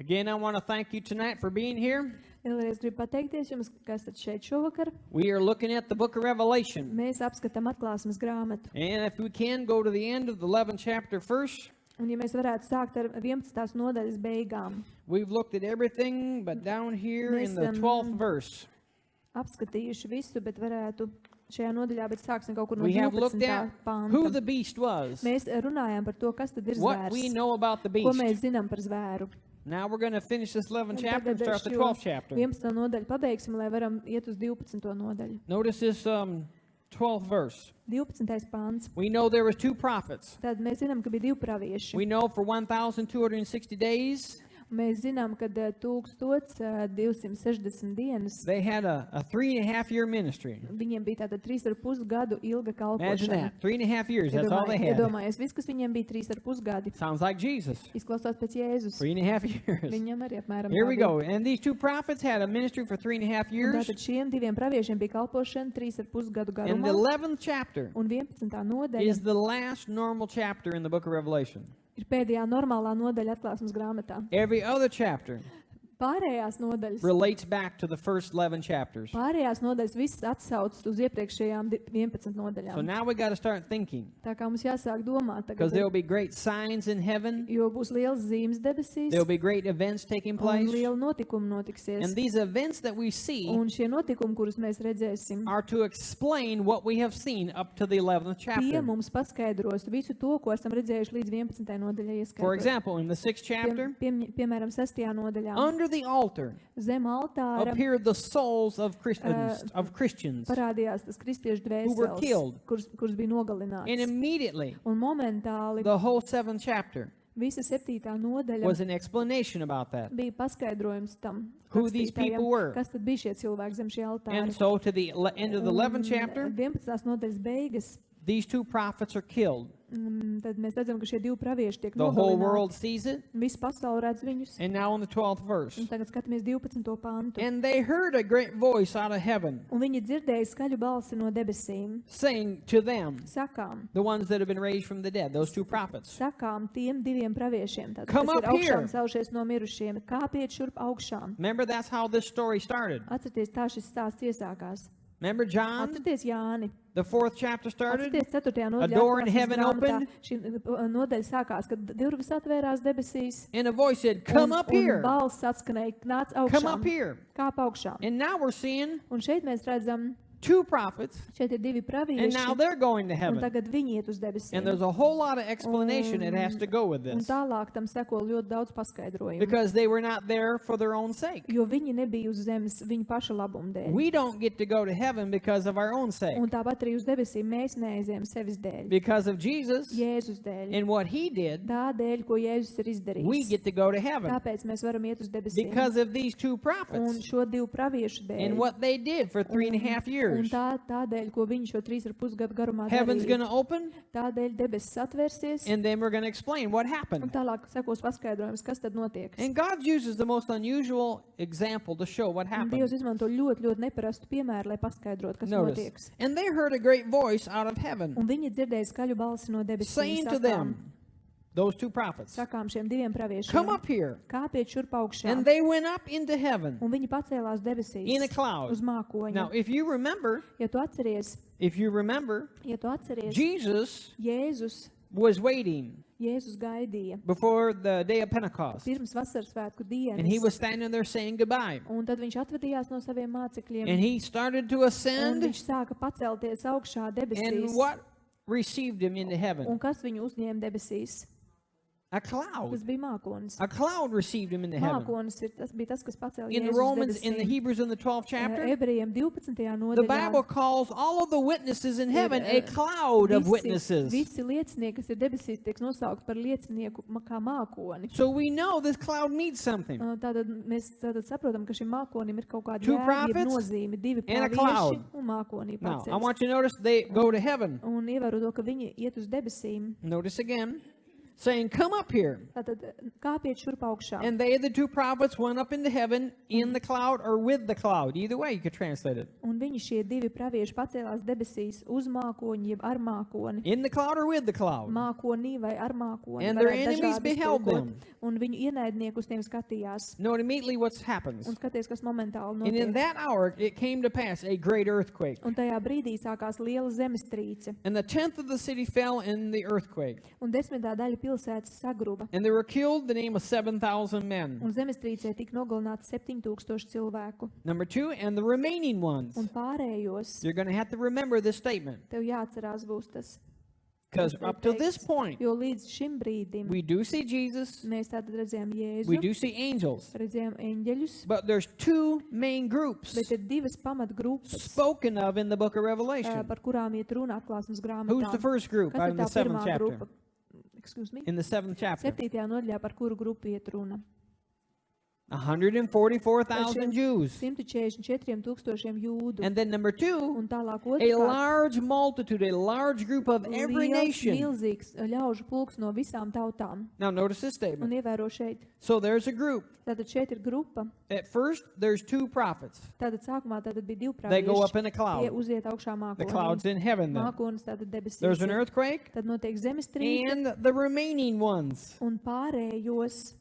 Again, I want to thank you tonight for being here. Vēlreiz gribu pateikties jums, ka esat šeit šovakar. We are looking at the book of Revelation. Mēs apskatām atklāsmes grāmatu. And if we can, go to the end of the 11th chapter first. Un ja mēs varētu sākt ar 11. nodaļas beigām, We've looked at everything, but down here in the Mēs, 12th verse, apskatījuši visu, bet varētu šajā nodaļā, bet sāksim kaut kur no we have 12. looked at who the panta. beast was, Mēs runājām par to, kas tad ir what we zvērs, know about the ko beast. mēs zinām par zvēru. Now we're going to finish this 11th Un chapter and tagad start the šo 12th chapter. 11. nodaļu pabeigsim, lai varam iet uz 12. nodaļu. Notice this 12th verse. 12. pāns. We know there was two prophets. Tad mēs zinām, ka bija 2 pravieši. We know for 1,260 days, Mēs zinām, ka 1260 dienas they had a 3.5-year ministry. viņiem bija tāda 3,5 gadu ilga Imagine kalpošana. that. 3.5 years. That's all they had. Iedomājies, viss, kas viņiem bija 3,5 gadi, Sounds like Jesus. izklausās pēc Jēzus. 3.5 years. Viņam arī apmēram Here we tā go. bija. And these two prophets had a ministry for 3.5 Un years. tātad šiem 2 praviešiem bija kalpošana 3,5 gadu And the garumā. 11th chapter Un 11. nodaļa is the last normal chapter in the book of Revelation. ir pēdējā normālā nodaļa atklāsmes grāmatā. Every other chapter Pārējās nodaļas, relates back to the first 11 chapters. pārējās nodaļas visas atsaucas uz iepriekšējām 11 So nodaļām. now we got to start thinking, Tā kā mums jāsāk domāt because tagad, there will be great signs in heaven. jo būs liels zīmes debesīs There will be great events taking un place. liela notikuma notiksies. And these events that we see Un šie notikumi, kurus mēs redzēsim, are to explain what we have seen up to the 11th tie chapter. mums paskaidros visu to, ko esam redzējuši līdz 11. nodaļai For ieskaitot. example, in the 6th chapter, Piemēram, 6. nodaļā under the altar zem altāra appeared the souls of Christians. parādījās tas kristiešu were dvēseles, killed. kurus bija nogalināts. And immediately, Un momentāli the whole 7th chapter visa 7. nodaļa was an explanation about that. bija paskaidrojums tam, Who these people rakstītājam, were. kas tad bija šie cilvēki zem šī altāra. And so to the end of the 11th Un chapter, 11. nodaļas beigas, these two prophets are killed. tad mēs redzam, ka šie 2 pravieši tiek The whole nogalināti. world sees it. Visu pasauli redz viņus. And now in the 12th verse. Un tagad skatāmies 12. pantu. And they heard a great voice out of heaven Un viņi dzirdēja skaļu balsi no debesīm. saying to them, Sakām, the ones that have been raised from the dead, those two prophets, sakām tiem 2 praviešiem, tātad, Come kas ir up here. augšām celšies no mirušiem, kāpiet šurp augšām. remember that's how this story started. Atcerieties, tā šis stāsts iesākās. Remember John, Atcerieties Jāni. the 4th chapter started? Atcerieties 4. nodaļā. door in atklāsmes heaven grāmatā. opened. Šī nodaļa sākās, kad durvis atvērās debesīs. And a voice said, come up here, Un balss atskanēja, nāc come up augšām. here. Kāp augšām. And now we're seeing Un šeit mēs redzam, two prophets, šeit ir 2 and pravieši. now they're going to Un heaven. tagad viņi iet uz debesīm. And there's a whole lot of explanation that has to go with Un this, tālāk tam seko ļoti daudz paskaidrojumu. because they were not there for their own sake. Jo viņi nebija uz zemes viņa paša labuma dēļ. We don't get to go to heaven because of our own sake, Un tāpat arī uz debesīm mēs neaizējam sevis dēļ. because of Jesus Jēzus dēļ. and what he did. Tā dēļ, ko Jēzus ir We izdarījis. get to go to heaven Tāpēc mēs varam iet uz debesīm. because of these two Un prophets šo 2 praviešu dēļ. and what they did for 3.5 Un years. tādēļ, ko viņi šo 3,5 gadu garumā Heaven's going darīja. to open, Tādēļ debesis atvērsies. and then we're going to explain what Un happened. tālāk sekos paskaidrojums, kas tad notiek. And God uses the most unusual example to show what Un happened. Dievs izmanto ļoti, ļoti neparastu piemēru, lai paskaidrotu, kas Notice. notiek. And they heard a great voice out of heaven Un viņi dzirdēja skaļu balsi no debesīm. saying to them, those two prophets, Sakām šiem 2 praviešiem. come up here. Kāpiet šurp augšā. And they went up into heaven Un viņi pacēlās debesīs. in a cloud. Uz mākoņa. Now, if you remember, Ja tu atceries, Jesus Jēzus was waiting gaidīja before the day of Pentecost. pirms vasaras svētku And he was dienas. standing there saying goodbye. Un tad viņš atvadījās no saviem mācekļiem. And he started to Un ascend. viņš sāka pacelties augšā debesīs. And what received him into heaven? Un kas viņu uzņēma debesīs? A cloud. Tas bija mākonis. A cloud received him into heaven. Mākonis bija tas, kas pacēla In Jēzus Romans, in the debesīm. Hebrews in the 12th chapter, Ebrejiem 12. the nodaļā. Bible calls all of the witnesses in heaven a cloud of witnesses. Visi liecinieki, kas ir debesīs, tiek nosaukt par liecinieku kā mākoni. So we know this cloud means something. Tātad mēs saprotam, ka šim mākonim ir kaut kāda Two jēga, prophets nozīme, 2 and a pravieši cloud. un mākonī Now, I pacēlas. want you to notice they go to heaven. Un ievēro to, ka viņi iet uz debesīm. Notice again, saying, "Come up here." Tātad kāpiet šurp augšā. And they, the two prophets, went up into heaven in the cloud or with the cloud. Either way you could translate it. Un viņi šie divi pravieši pacēlās debesīs uz mākoņa, jeb ar mākoni. In the cloud or with the cloud. Mākonī vai ar mākoni. And their varētu enemies dažādi beheld iztulkot. them. Un viņu ienaidnieki uz tiem skatījās. Note immediately what happens. Un skaties, kas momentāli And in notiek. that hour it came to pass a great earthquake. Un tajā brīdī sākās liela zemestrīce. And the tenth of the city fell in the earthquake. Un 10. daļa pilsētas sagruba. And there were killed the name of 7,000 men. Un zemestrīcē tika nogalināti 7,000 cilvēku. Number two, and the remaining ones. Un pārējos, You're going to have to remember this statement. tev jāatcerās būs tas. Because Tas te up to this teikts. point, Jo līdz šim brīdim we do see Jesus, mēs tātad redzējām we Jēzu, do see angels. redzējām eņģeļus, But there's two main groups bet ir divas pamatgrupas, spoken of in the book of Revelation. par kurām iet runa atklāsmes Who's the grāmatā. first group Kas out ir of the tā seventh pirmā chapter? grupa? Excuse me? In the seventh chapter. 7. nodaļā par kuru grupu iet runa? 144,000 Jews. 144,000 jūdu. And then number two, Un tālāk a otrkārt, large multitude, a large group of every liels, nation. milzīgs ļaužu pulks no visām tautām. Now notice this Un statement. ievēro šeit. So there's a group. Tātad šeit ir grupa. At first, there's two prophets. Tātad sākumā tātad bija divi They go up pravieši. in a Tie cloud. uziet augšā The mākonī. cloud's in heaven then. Mākonis tātad debesīs. There's an ir. earthquake, Tad notiek zemestrīce and the remaining ones. un pārējos.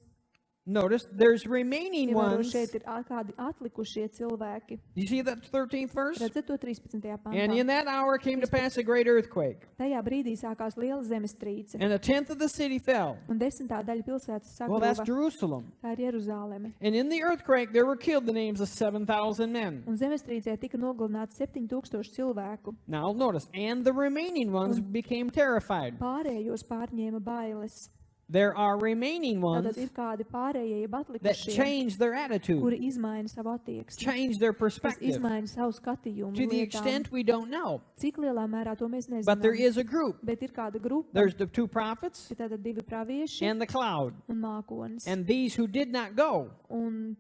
Notice there's remaining Ievēro ones. šeit ir kādi atlikušie cilvēki. You see that 13th verse? Redzat to 13. And in pantā. that hour came to pass a great earthquake, Tajā brīdī sākās liela zemestrīce. and a tenth of the city fell. Un 10. daļa pilsētas Well, that's sagruva. Jerusalem. Tā ir Jeruzāleme. And in the earthquake, there were killed the names of 7,000 men. Un zemestrīcē tika nogalināti 7,000 cilvēku. Now notice, and the remaining ones became terrified. Pārējos pārņēma bailes. There are remaining Tātad ones ir kādi pārējie, jeb that atlikušie, change their attitude, kuri izmaina savu attieksmi, change their kas perspective. izmaina savu skatījumu. To the lietām. extent we don't know. Cik lielā mērā to mēs But there nezinām. is a group. Bet ir kāda grupa, There's the two prophets ir tātad divi pravieši and the cloud. un mākonis. And these who did not go, Un,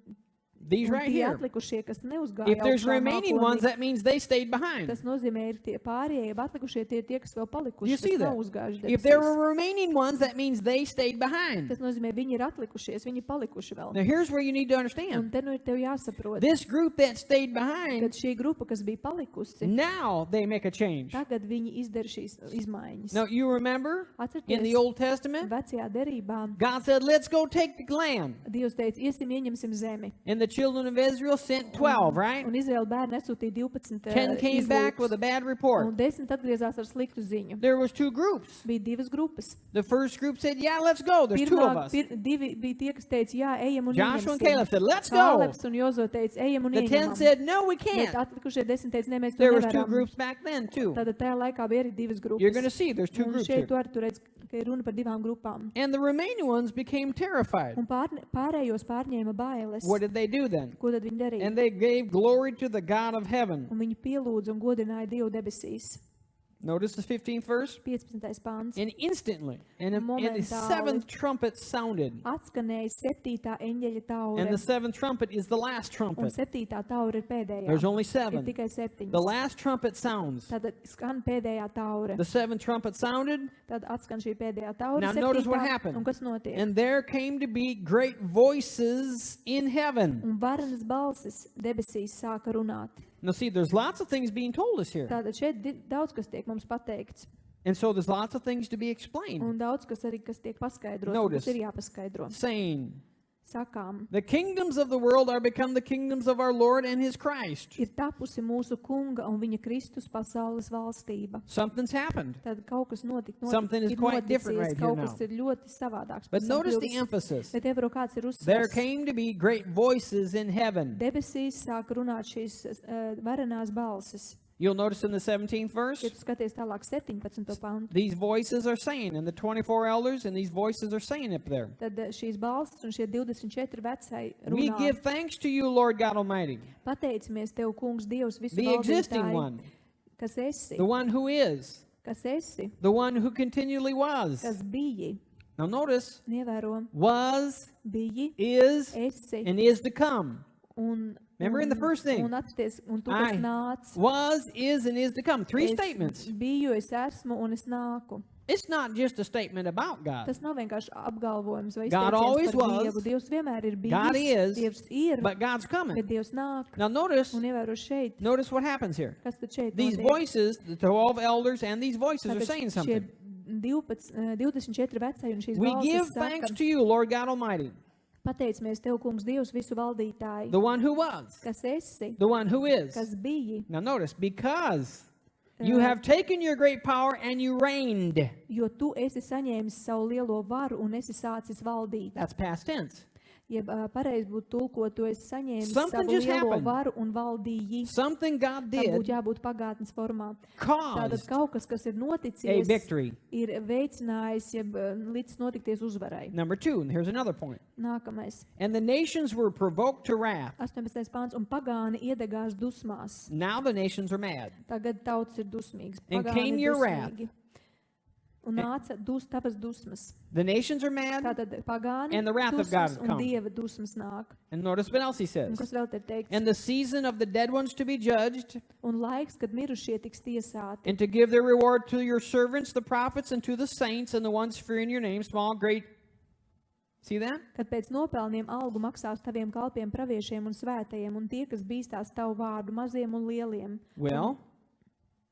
these un right tie here. atlikušie, kas neuzgāja If there's augšā remaining ones, mākonī, that means they stayed behind. tas nozīmē, ir tie pārējie, jeb atlikušie tie, tie kas vēl You palikuši, see kas that? nav uzgājuši If there debesīs. were remaining ones, that means they stayed behind. Tas nozīmē, viņi ir atlikušies, viņi palikuši vēl. Now here's where you need to Un understand. te nu ir tev jāsaprot, This group that stayed kad behind, šī grupa, kas bija palikusi, now they make a change. tagad viņi izdara šīs izmaiņas. Now you remember in the Atcerieties, Old Testament, vecajā derībā God said, let's go take the land. Dievs teica, iesim, ieņemsim zemi. And the children of Israel sent 12, right? Un Izraēla bērni nesūtīja 12 10 came back with a bad report. un 10 atgriezās ar sliktu ziņu. There was two groups. Bija divas grupas. The first group said, yeah, let's go. There's two of us. Divi bija tie, kas teica, jā, ejam un Joshua and ieņemsim. Caleb said, let's go. Kāleps un Jozo teica, ejam un The 10 ieņemam. said, no, we Bet can't. atlikušie 10 teica, ne, mēs to There was two nevaram. groups back then too. Tātad tajā laikā bija arī divas grupas. You're going to see there's two Un groups šeit here. tu arī tu redz, ka ir runa par divām grupām. And the remaining ones became terrified. Un pārējos pārņēma bailes. What did they do then? Ko tad viņi darīja? And they gave glory to the God of heaven. Un viņi pielūdza un godināja Dievu debesīs. Notice the 15th verse. 15. pāns. And instantly, and the Momentāli. seventh trumpet sounded. Atskanēja 7. eņģeļa taure. And the seventh trumpet is the last Un trumpet. 7. taure ir pēdējā. There's only Ir 7. tikai 7. The last trumpet sounds. Tad skan pēdējā taure. The seventh trumpet sounded, Tad atskan šī pēdējā taure. Now 7. notice what happened. Un kas notiek? and there came to be great voices in heaven. Un varenas balsis debesīs sāka runāt. Now see, there's lots of things being told us here. Tātad šeit daudz kas tiek mums pateikts. And so there's lots of things to be explained. Un daudz kas arī kas tiek paskaidrots. Un Notice. kas ir jāpaskaidro. Saying, Sakām, the kingdoms of the world are become the kingdoms of our Lord and his Christ. ir tapusi mūsu kunga un viņa Kristus pasaules valstība. Something's happened. Tad kaut kas Something is ir quite different noticis, right here kaut now. kas ir ļoti savādāks. But pavisam notice the pilns. emphasis. Bet ievaro kāds ir There uzsvars. came to be great voices in heaven. Debesīs sāk runāt šīs varenās balsis. You'll notice in the 17th verse, Ja tu skaties tālāk 17. pantu, these voices are saying, and the 24 elders, and these voices are saying up there, tad šīs balsis un šie 24 vecai we runā. give thanks to you, Lord God Almighty, Pateicamies Tev, kungs, Dievs, visu the existing valdītāji, one, kas esi, the one who is, kas esi, the one who continually was. kas biji. Now notice, Ievēro, was, biji, is, esi and is to come. Remember in the first thing. Un atceries, un tu, kas I nāc. was, is, and is to come. 3 Es statements. biju, es esmu un es nāku. It's not just a statement about God. Tas nav vienkārši apgalvojums vai God izteiciens always par was. Dievu. Dievs vienmēr ir bijis. God is, Dievs ir, But God's coming. bet Dievs nāk. Now notice Un ievēro šeit. what happens here. Kas tad šeit These notiek? voices, the 12 elders and these voices are Tātad saying šie something. 24 vecai un šīs We give balsis thanks saka, to you, Lord God Almighty, pateicamies Tev, kungs, Dievs, visu valdītāji, the one who was, kas esi, the one who is. kas biji, Now notice, because you have taken your great power and you reigned. jo Tu esi saņēmis savu lielo varu un esi sācis valdīt. That's past tense. Jeb pareizi būtu tulkot, Tu esi saņēmis Something savu just lielo happened. varu un valdīji. Something God Tam būtu did jābūt pagātnes formā. Tātad caused kaut kas, kas ir a noticies, victory. ir veicinājis, jeb līdz notikties uzvarai. Number 2, and here's another point. Nākamais. And the nations were provoked to wrath. 18. pāns. Un pagāni iedegās dusmās. Now the nations are mad. Tagad tauts ir dusmīgs. And Pagāni came ir your wrath. dusmīgi. Un nāca tavas dusmas. The nations are mad. Tātad pagāni And the wrath of God dusmas has un come. Dieva dusmas nāk. And notice what else he Un says. kas vēl te ir teikts? And the season of the dead ones to be judged, Un laiks, kad mirušie tiks tiesāti. and to give their reward to your servants, the prophets, and to the saints, and the ones fearing your name, small, great. See that? Kad pēc nopelniem algu maksās taviem kalpiem, praviešiem un svētajiem, un tie, kas bīstās tavu vārdu, maziem un lieliem. Well,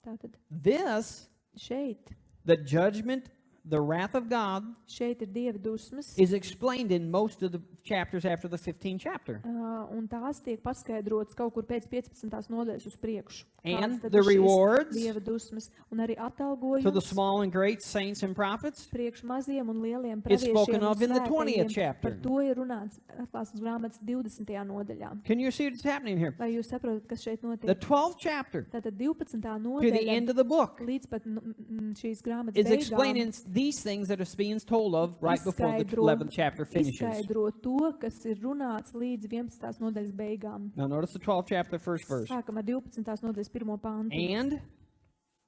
Tātad this, šeit, the judgment, the wrath of God, šeit ir Dieva dusmas. is explained in most of the chapters after the 15th chapter. Un tās tiek paskaidrotas kaut kur pēc 15. nodaļas uz priekšu. And Kāds tad the ir šīs rewards Dieva dusmas, un arī To the atalgojums small and great saints and prophets, priekš maziem un lieliem it's spoken praviešiem un of in the 20th svētajiem. chapter. Par to ir runāts atklāsmes grāmatas 20. nodaļā. Can you see what's happening here? Vai jūs saprotat, kas šeit The notiek? 12th chapter Tātad 12. to the nodaļa end of the book līdz pat šīs grāmatas is beigām explaining these things that are being told of right before the 11th chapter finishes. izskaidro to, kas ir runāts līdz 11. nodaļas beigām. Now notice the 12th chapter, first verse. Sākam ar 12. nodaļas 1. pāntu. And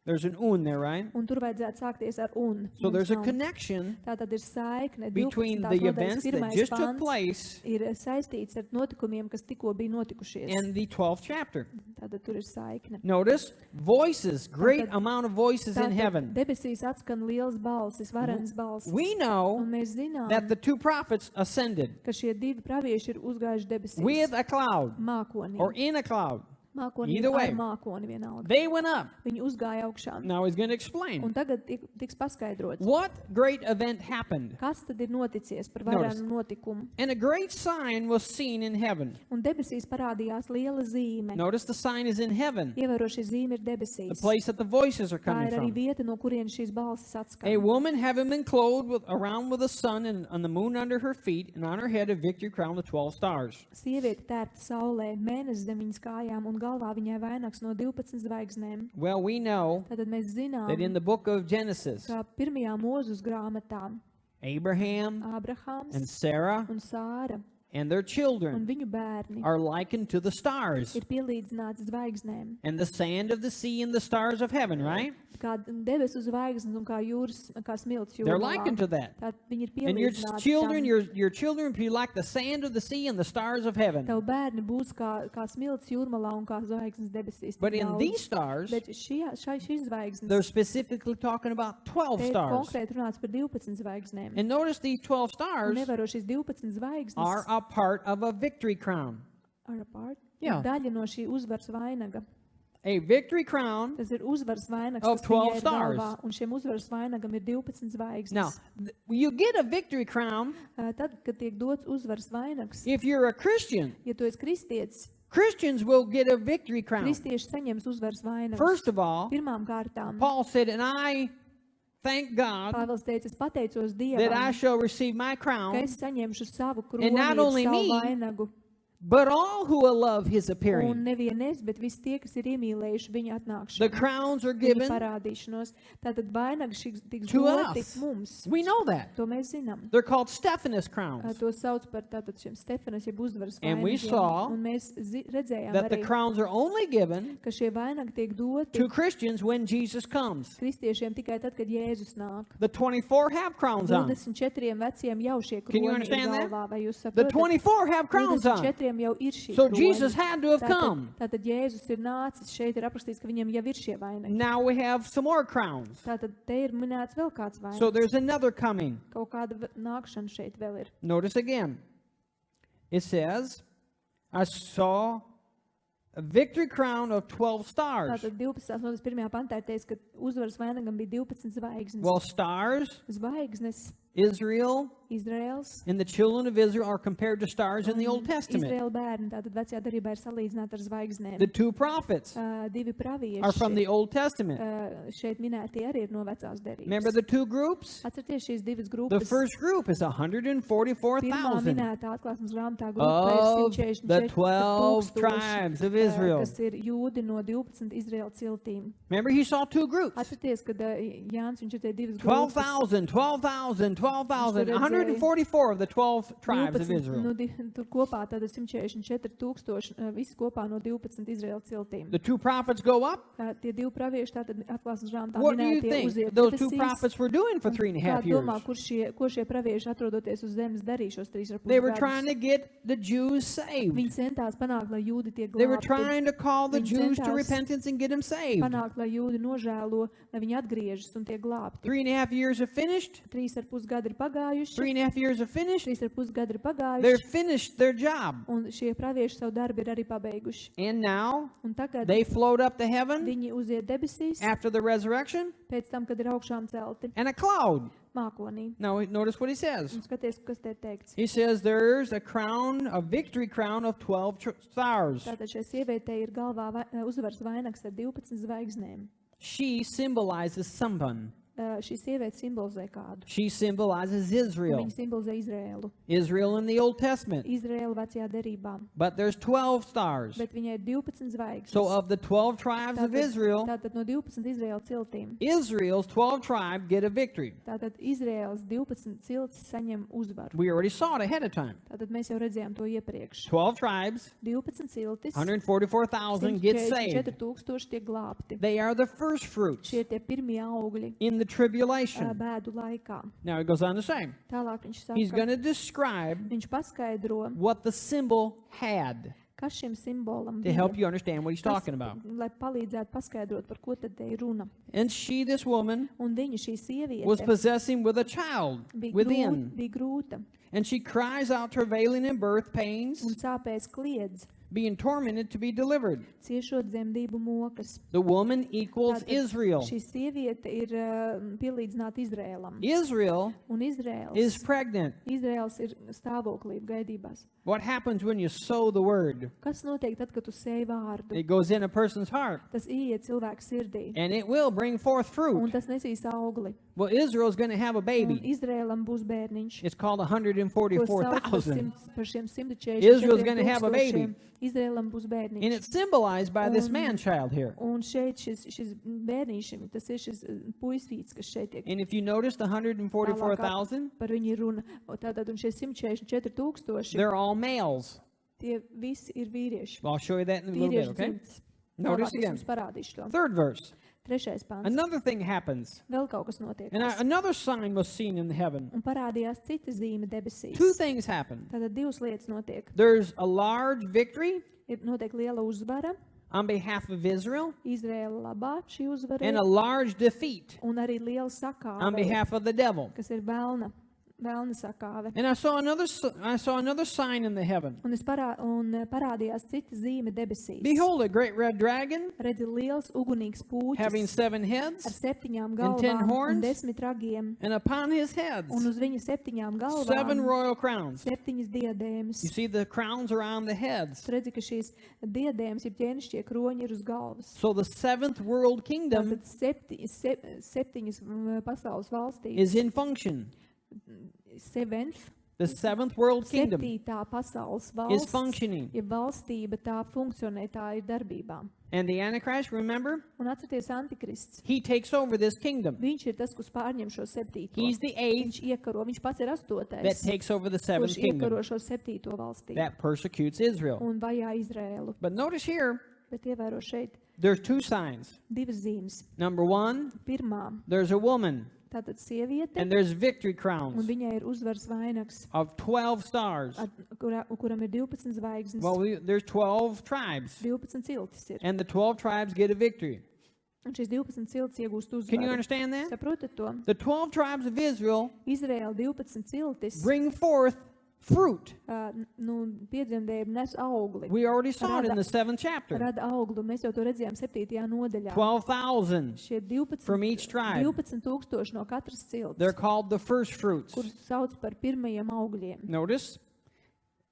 there's an there, right? Un tur vajadzētu sākties ar un. So there's a Nav. connection Tātad ir saikne. between 12. the nodaļas events that pirmais just took pāns place ir saistīts ar notikumiem, kas tikko bija notikušies. and the 12th chapter. Tātad tur ir saikne. Notice voices, great Tātad- amount of voices in Tātad heaven. debesīs atskan liels balsis, varenas balsis. We know Un mēs zinām, that the 2 prophets ascended ka šie divi pravieši ir uzgājuši debesīs. with a cloud Mākonī. or in a cloud. Mākonī Either way. ar mākoni vienalga. They went up. Viņi uzgāja augšā. Now he's going to explain. Un tagad tiks paskaidrots, What great event happened? kas tad ir noticies par Notice. varenu notikumu. And a great sign was seen in heaven. Un debesīs parādījās liela zīme. Notice the sign is in heaven, Ievēro, šī zīme ir the debesīs. place that the voices are Tā coming ir arī from. vieta, no kurienes šīs balsis A atskan. woman having been clothed around with the sun and on the moon under her feet, and on her head a victory crown with 12 stars. Sieviete tērpta saulē, mēnesis zem viņas kājām un galvā viņai vainags no 12 zvaigznēm. Well, we know Tātad mēs zinām, that in the book of Genesis, ka pirmajā Mūzus grāmatā Abraham and Ābrahāms Sarah un Sāra and their un children viņu bērni are likened to the stars ir pielīdzināti zvaigznēm. and the sand of the sea and the stars of heaven, right? Kā debesu zvaigznes un kā jūras, kā smilts They're jūrmalā. likened to that. Tad viņi ir And your pielīdzināti children, tam. your children will be like the sand of the sea and the stars of heaven. Tavu bērni būs kā smilts jūrmalā un kā zvaigznes debesīs. But Tik in daudz. these stars, Bet šīs zvaigznes, they're specifically talking about 12 te ir stars. konkrēti runāts par 12 zvaigznēm. And notice these 12 Un stars nevēro šīs 12 zvaigznes are a part of a victory crown. are a part, Jā. ir daļa no šī uzvaras vainaga. A victory crown. Tas ir uzvaras vainags, Of kas 12 viņai ir stars. galvā, un šiem uzvaras vainagam ir 12 zvaigznes. Now, you get a victory crown Tad, kad tiek dots uzvaras vainags, if you're a Christian. ja tu esi kristietis, Christians will get a victory crown. kristieši saņems uzvaras vainagus. First of all, Pirmām kārtām, Paul said, and I thank God Pāvils teica, es pateicos that I Dievam, shall receive my ka crown, es saņemšu savu kroni, And not only savu me, vainagu. but all who will love his Un appearing. nevien es, bet visi tie, kas ir iemīlējuši viņa The atnākšanu, crowns are viņa given parādīšanos. Tātad vainagi tiks to doti us. mums. We know that. To mēs zinām. They're called Stephanus crowns. To sauc par tātad šiem Stefanas, jeb uzvaras And we vainagiem. saw Un mēs redzējām That the arī, crowns are only given ka šie vainagi tiek doti to Christians when Jesus comes. kristiešiem tikai tad, kad Jēzus nāk. The 24 have crowns on. 24 veciem jau šie Can you kroni ir understand that? galvā, vai jūs The saprotat? 24 have crowns on. 24 kuriem jau ir šī So kroņa. Jesus had to have come. Tātad Jēzus ir nācis, šeit ir aprakstīts, ka viņam jau ir šie vainagi. Now we have some more crowns. Tātad te ir minēts vēl kāds vainags. So there's another coming. Kaut kāda nākšana šeit vēl ir. Notice again. It says, I saw a victory crown of 12 stars. Tātad 12. nodaļas 1. pantā ir teikts, ka uzvaras vainagam bija 12 zvaigznes. Well, stars, Zvaigznes, Israel, Izraels. and the children of Israel are compared to stars in the Old Testament. Izraēla bērni, tātad vecajā darbībā ir salīdzināti ar zvaigznēm. The two prophets Divi pravieši are from the Old Testament. šeit minētie arī ir no vecās Remember derības. the two groups? Atcerieties šīs divas The grupas. first group is Pirmā 144,000 minētā atklāsmes grāmatā grupa of ir the 12 144,000, tribes of Israel. kas ir jūdi no 12 Izraēla ciltīm. Remember, he saw two groups. Atcerieties, kad Jānis viņš ir tie divas grupas. 12,000, 12,000, 12,000, Viņš tur 144 of the 12 tribes of 12, Israel. nu, tur kopā tātad 144,000, visi kopā no 12 Izraēla ciltīm. The two prophets go up. Tie divi pravieši tātad atklāsmes grāmatā What do you minētie think uziet those two debesīs. prophets were doing for Un 3.5 kā years? domā, ko šie pravieši atrodoties uz zemes darīja šos 3,5 They were trying gadus? to get the Jews saved. Viņi centās panākt, lai jūdi tiek They were glābti. trying to call the Viņi Jews to centās repentance and get them saved. Panākt, lai jūdi nožēlo, lai viņi atgriežas un tiek glābti. 3.5 years have finished. 3,5 gadi ir pagājuši. 3.5 years have finished. 3,5 gadi ir They're pagājuši. finished their job. Un šie pravieši savu darbu ir arī pabeiguši. And now Un tagad they float up to heaven viņi uziet debesīs after the resurrection pēc tam, kad ir augšām celti and a cloud. mākonī. Now notice what he says. Un skaties, kas te ir teikts. He says there's a crown, a victory crown of 12 stars. Tātad šai sievietei ir galvā uzvaras vainags ar 12 zvaigznēm. She symbolizes someone. Šī sieviete simbolizē kādu. She symbolizes Israel. Viņa simbolizē Izraēlu. Israel in the Old Testament. Izraēlu vecajā derībā. But there's 12 stars. Bet viņai ir 12 zvaigznes. So of the 12 tribes of Israel, Tātad no 12 Izraēla ciltīm. Israel's 12 tribes get a victory. Tātad Izraēlas 12 cilts saņem uzvaru. We already saw it ahead of time. Tātad mēs jau redzējām to iepriekš. 12 tribes, 12 ciltis, 144,000 get saved. 144,000 tiek glābti. They are the first fruits Šie ir tie pirmie augļi in the tribulation. bēdu laikā. Now he goes on to say, Tālāk viņš he's saka, going to describe viņš paskaidro, what the symbol had kas šim simbolam to help you understand what he's talking about. lai palīdzētu paskaidrot, par ko tad te ir runa. And she, this woman, Un viņa, šī sieviete, was possessing with a child within. bija grūta And she cries out, travailing in birth pains, un sāpēs kliedz, being tormented to be delivered. ciešot dzemdību mokas. The woman equals Tātad Israel. Šī sieviete ir pielīdzināta Izrēlam. Israel Un Izrēls, is pregnant. Izrēls ir stāvoklī gaidībās. What happens when you sow the word? Kas notiek tad, kad tu sēji vārdu? It goes in a person's heart, Tas ieiet cilvēku sirdī. and it will bring forth Un fruit. tas nesīs augli. Well, Israel's going to have a Un baby. Izrēlam būs bērniņš. It's called Ko sauc par 144,000. šiem 144 Israel's gonna have a baby. Izrēlam būs And bērniņš. it's symbolized by this Un- man-child here. Un šeit šis bērniņš, tas ir šis puisvīts, kas šeit tiek And if you notice the 144,000, par viņu runa. Tātad, un šie 144,000, they're all males. tie visi ir vīrieši. Well, I'll show you that in a little bit, Vīriešu okay? dzimts. Notice Tālāk es again. jums parādīšu to. Third verse. 3. pants. Another thing happens. Vēl kaut kas notiek. And another sign was seen in heaven. Un parādījās cita zīme debesīs. Two things happen. Tātad divas lietas notiek. There's a large victory Ir notiek liela uzvara, on behalf of Israel Izraēla labā šī uzvara, and a large defeat un arī liela on sakāve, behalf of the devil. kas ir velna sakāve. And I saw another sign in the heaven. Un parādījās cita zīme debesīs. Behold, a great red dragon Redzi liels ugunīgs having pūķis 7 ar heads, 7 and 10 galvām un horns, 10 ragiem, and upon his heads un uz viņa 7 7 galvām royal crowns. 7 diadēmas. You see the crowns around the heads. Tu redzi, ka šīs diadēmas, jeb ķēnišķie kroņi ir uz galvas. So the 7th world kingdom Tātad 7 pasaules valstīs. is in function. 7th, The 7th world kingdom 7. pasaules is valsts, functioning. ja valstība tā funkcionē, tā ir darbībā. And the Antichrist, remember, Un atcerieties, Antikrists, he takes over this kingdom. viņš ir tas, kurš pārņem šo 7. He's the 8th Viņš iekaro, viņš pats ir 8. that takes over the 7th kurš iekaro kingdom šo 7. valstību that persecutes Israel. un vajā Izrēlu. But notice here, Bet ievēro šeit there's two signs. divas zīmes. Number one, Pirmā, there's a woman. tātad sieviete, and there's victory un crowns viņai ir uzvaras vainags, of 12 stars. kuram ir 12 zvaigznes, Well, there's 12 tribes, 12 ciltis ir. and the 12 tribes get a victory. Un šīs 12 ciltis iegūst Can you uzvaru. understand that? Saprotat to? The 12 tribes of Israel Izraēla 12 ciltis bring forth fruit. Piedzemdējumu nes augli. We already saw it in the 7th chapter. Rada auglu. Mēs jau to redzējām 7. nodaļā. 12,000 Šie 12, from each tribe. 12,000 no katras cilts, They're called the first fruits. kurus sauc par pirmajiem augļiem. Notice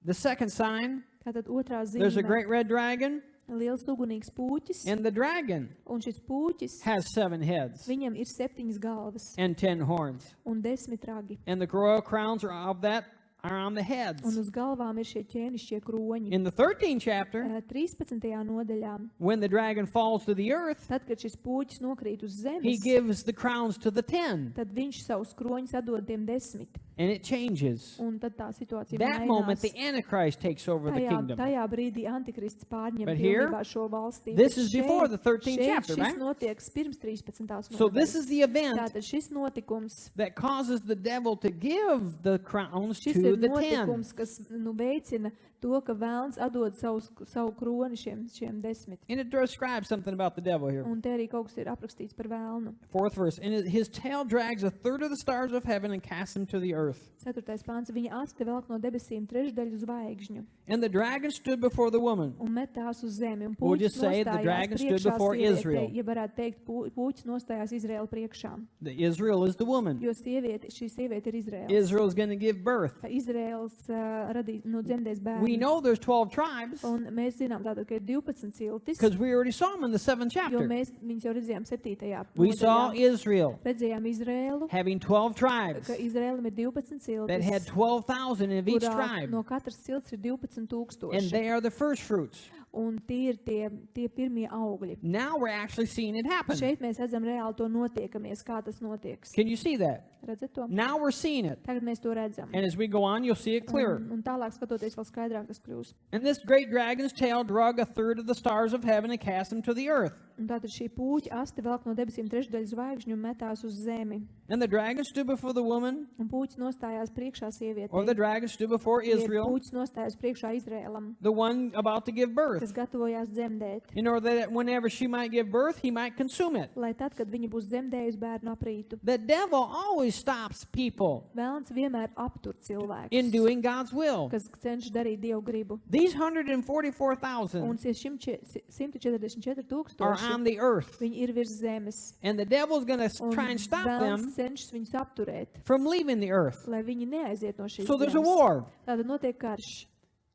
the second sign, Tātad otrā there's a zīme great red dragon, liels ugunīgs pūķis, and the dragon un šis pūķis, has 7 heads viņam ir 7 galvas and 10 horns. un 10 ragi. And the royal crowns are of that are on the heads. Un uz galvām ir šie ķēnišķie kroņi. In the 13th chapter, 13. nodaļā, when the dragon falls to the earth, tad, kad šis pūķis nokrīt uz he zemes, gives the crowns to the 10, tad viņš savus kroņus atdod tiem 10. and it changes. Un tad tā situācija That moment, the mainās. Antichrist takes over the kingdom. Tajā brīdī Antikrists pārņem But here, pilnībā šo valstību. this Bet is before the 13th šeit chapter, šis right? notiek pirms 13. So this nodaļas. is the event Tātad šis notikums, that causes the devil to give the crowns šis to ir the 10. notikums, kas veicina to, ka vēlns atdod savu kroni šiem 10. And it describes something about the devil here. Un te arī kaut kas ir aprakstīts par vēlnu. 4th verse. And his tail drags a third of the stars of heaven and casts them to the earth. 4. pāns. Viņa asti velk no debesīm trešdaļu zvaigžņu And the dragon stood before the woman. un metās uz zemi. Un We'll pūķis just say the nostājās dragon stood priekšā before sievietei, Israel. ja varētu teikt, pūķis nostājās Izraēla priekšā. The Israel is the woman. Jo šī sieviete ir Izraēls. Israel is going to give birth. Izraēls radīs no dzemdēs We bērnu. know there's 12 tribes Un mēs zinām tātad, ka ir 12 ciltis, because we already saw them in the 7th jo chapter. mēs viņus jau redzējām 7. We saw nodaļā. Israel Redzējām Izraēlu, having 12 tribes ka Izraēlam ir 12 that had ciltis, 12,000 of each kurā tribe. no katras cilts ir And 12,000. they are the first fruits. Un tie ir tie pirmie augļi. Now we're actually seeing it happen. Šeit mēs redzam reāli to notiekamies, kā tas notiek. Can you see that? Redzat to? Now we're seeing it. Tagad mēs to redzam. And as we go on, you'll see it clearer. Un tālāk skatoties vēl skaidrāk tas kļūs. And this great dragon's tail drug a third of the stars of heaven and cast them to the earth. Un tātad šī pūķa asti velk no debesīm trešdaļu zvaigžņu un metās uz zemi. And the dragon stood before the woman, Un pūķis nostājās priekšā or the sievietei. dragon stood before Israel, Pūķis nostājās priekšā Izrēlam, the one about to give birth, kas gatavojās dzemdēt. in order that whenever she might give birth, he might consume it. Lai tad, kad viņa būs dzemdējusi bērnu aprītu, The devil always stops people vēlns vienmēr aptur cilvēkus, in doing God's will. kas cenšas darīt Dievu gribu. These Un 144,000 šie 144 are tūkstoši, on the earth, viņi ir virs zemes. and the devil's going to Un try and stop vēlns them cenšas viņus apturēt, from leaving the earth. lai viņi neaiziet no šīs So there's a zemes. war Tātad notiek karš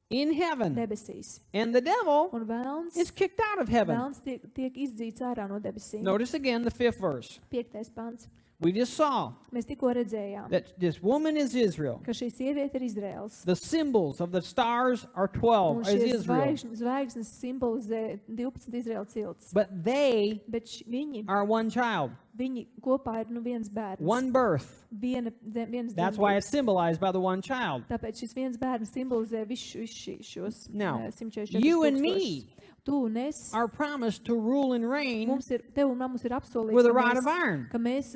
in heaven, debesīs. and the devil Un vēlns, is kicked out of heaven. vēlns tiek izdzīts ārā no debesīm. Notice again the 5th verse. 5. pants. We just saw Mēs tikko redzējām, that this woman is Israel. ka šī sieviete ir Izraels. The symbols of the stars are Un 12 as šie Israel. zvaigznes simbolizē 12 Izraēla cilts. But they Bet viņi are one child, kopā ir viens bērns. one birth. Vienas That's why dzemdības. it's symbolized by the one child. Tāpēc šis viens bērns simbolizē visus šos Now, 144 you and tūkstošus. me Tu un es, are promised to rule and reign tev un man ir apsolīts, with a rod of iron. ka mēs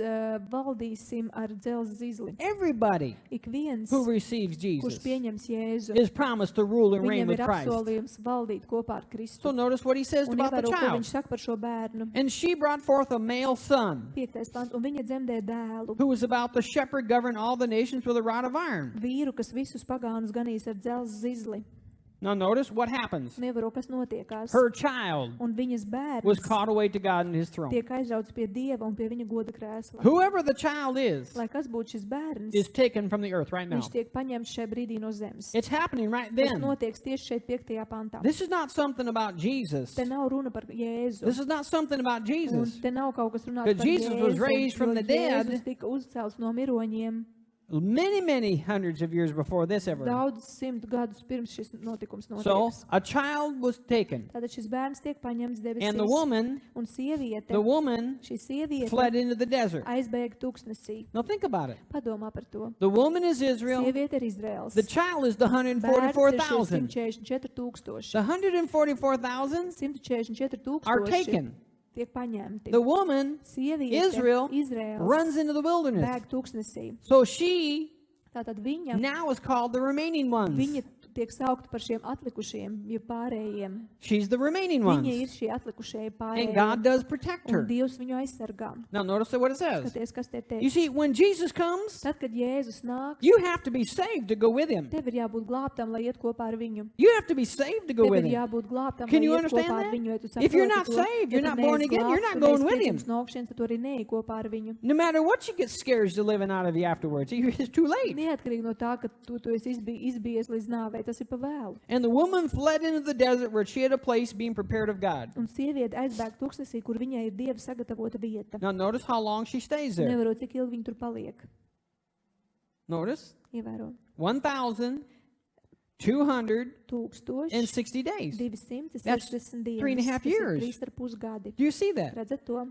valdīsim ar dzelzs zizli. Everybody Ik viens, who receives kurš Jesus pieņems Jēzu, is promised to rule and reign viņam with ir Christ. apsolījums valdīt kopā ar Kristu. So notice what he says Un about the ievēro, ko child. viņš saka par šo bērnu. And she brought forth a male son, 5. pants. Un viņa dzemdē dēlu, who was about to shepherd, govern all the nations with a rod of iron. vīru, kas visus pagānus ganīs ar dzelzs zizli. Now notice what happens. Nevaru, kas notiekās. Her child Un viņas was bērns caught away to God in his throne. tiek aizrauts pie Dieva un pie viņa goda krēsla. Whoever the child is Lai kas būtu šis bērns, is taken from the earth right now. viņš tiek paņemts šai brīdī no zemes. It's happening right Tas then. notiek tieši šeit 5. pantā. This is not something about Jesus. Te nav runa par Jēzu. This is not something about Un Jesus. te nav kaut kas runāts Because par Jesus was Jēzu, raised from jo the dead. Jēzus tika uzcelts no miroņiem Many hundreds of years before this ever. daudz simt gadus pirms šis notikums So notiek. a child was taken, Tātad šis bērns tiek paņemts and the debesīs. woman, Un sieviete, šī sieviete fled into the desert. aizbēga tūkstnesī. Now think about it. Padomā par to. The woman is Israel. Sieviete ir Izraels. The child is the Bērns ir šie 144,000. 144 tūkstoši. The 144,000 144 are tūkstoši taken. tiek paņemti. The woman Sieviete, Israel Izraels, runs into the wilderness. bēg tūkstnesī. So she Tātad viņa now is called the remaining ones. tiek saukta par šiem atlikušiem, ja pārējiem. She's the remaining Viņa ones. ir šie atlikušie And pārējie. God does protect Un her. Dievs viņu aizsargā. Now notice what it says. Skaties, kas te You teiks. see, when Jesus comes, Tad, kad Jēzus nāk, you have to be saved to go with him. tev ir jābūt glābtam, lai iet kopā ar viņu. You have to be saved to go Tev with ir him. jābūt glābtam, Can lai you iet understand kopā ar that? viņu. Ja tu If you're saproti not to, saved, ja you're tu not born neesi again, you're glābts, not tu going neesi with him. piedzimts no augšas, tad tu arī neej kopā ar viņu. No matter what you get scared to living out of you afterwards, it's too late. Neatkarīgi no tā, ka tu esi izbijies līdz nāvei, tas ir pa vēlu. And the woman fled into the desert where she had a place being prepared of God. Un sieviete aizbēg tūkstnesī, kur viņai ir Dieva sagatavota vieta. Now notice how long she stays there. Nevaru, cik ilgi viņa tur paliek. Notice Ievēro. 1,260 days. 260 That's dienas. 3.5 years. 3,5 gadi. Do you see that? Redzat to?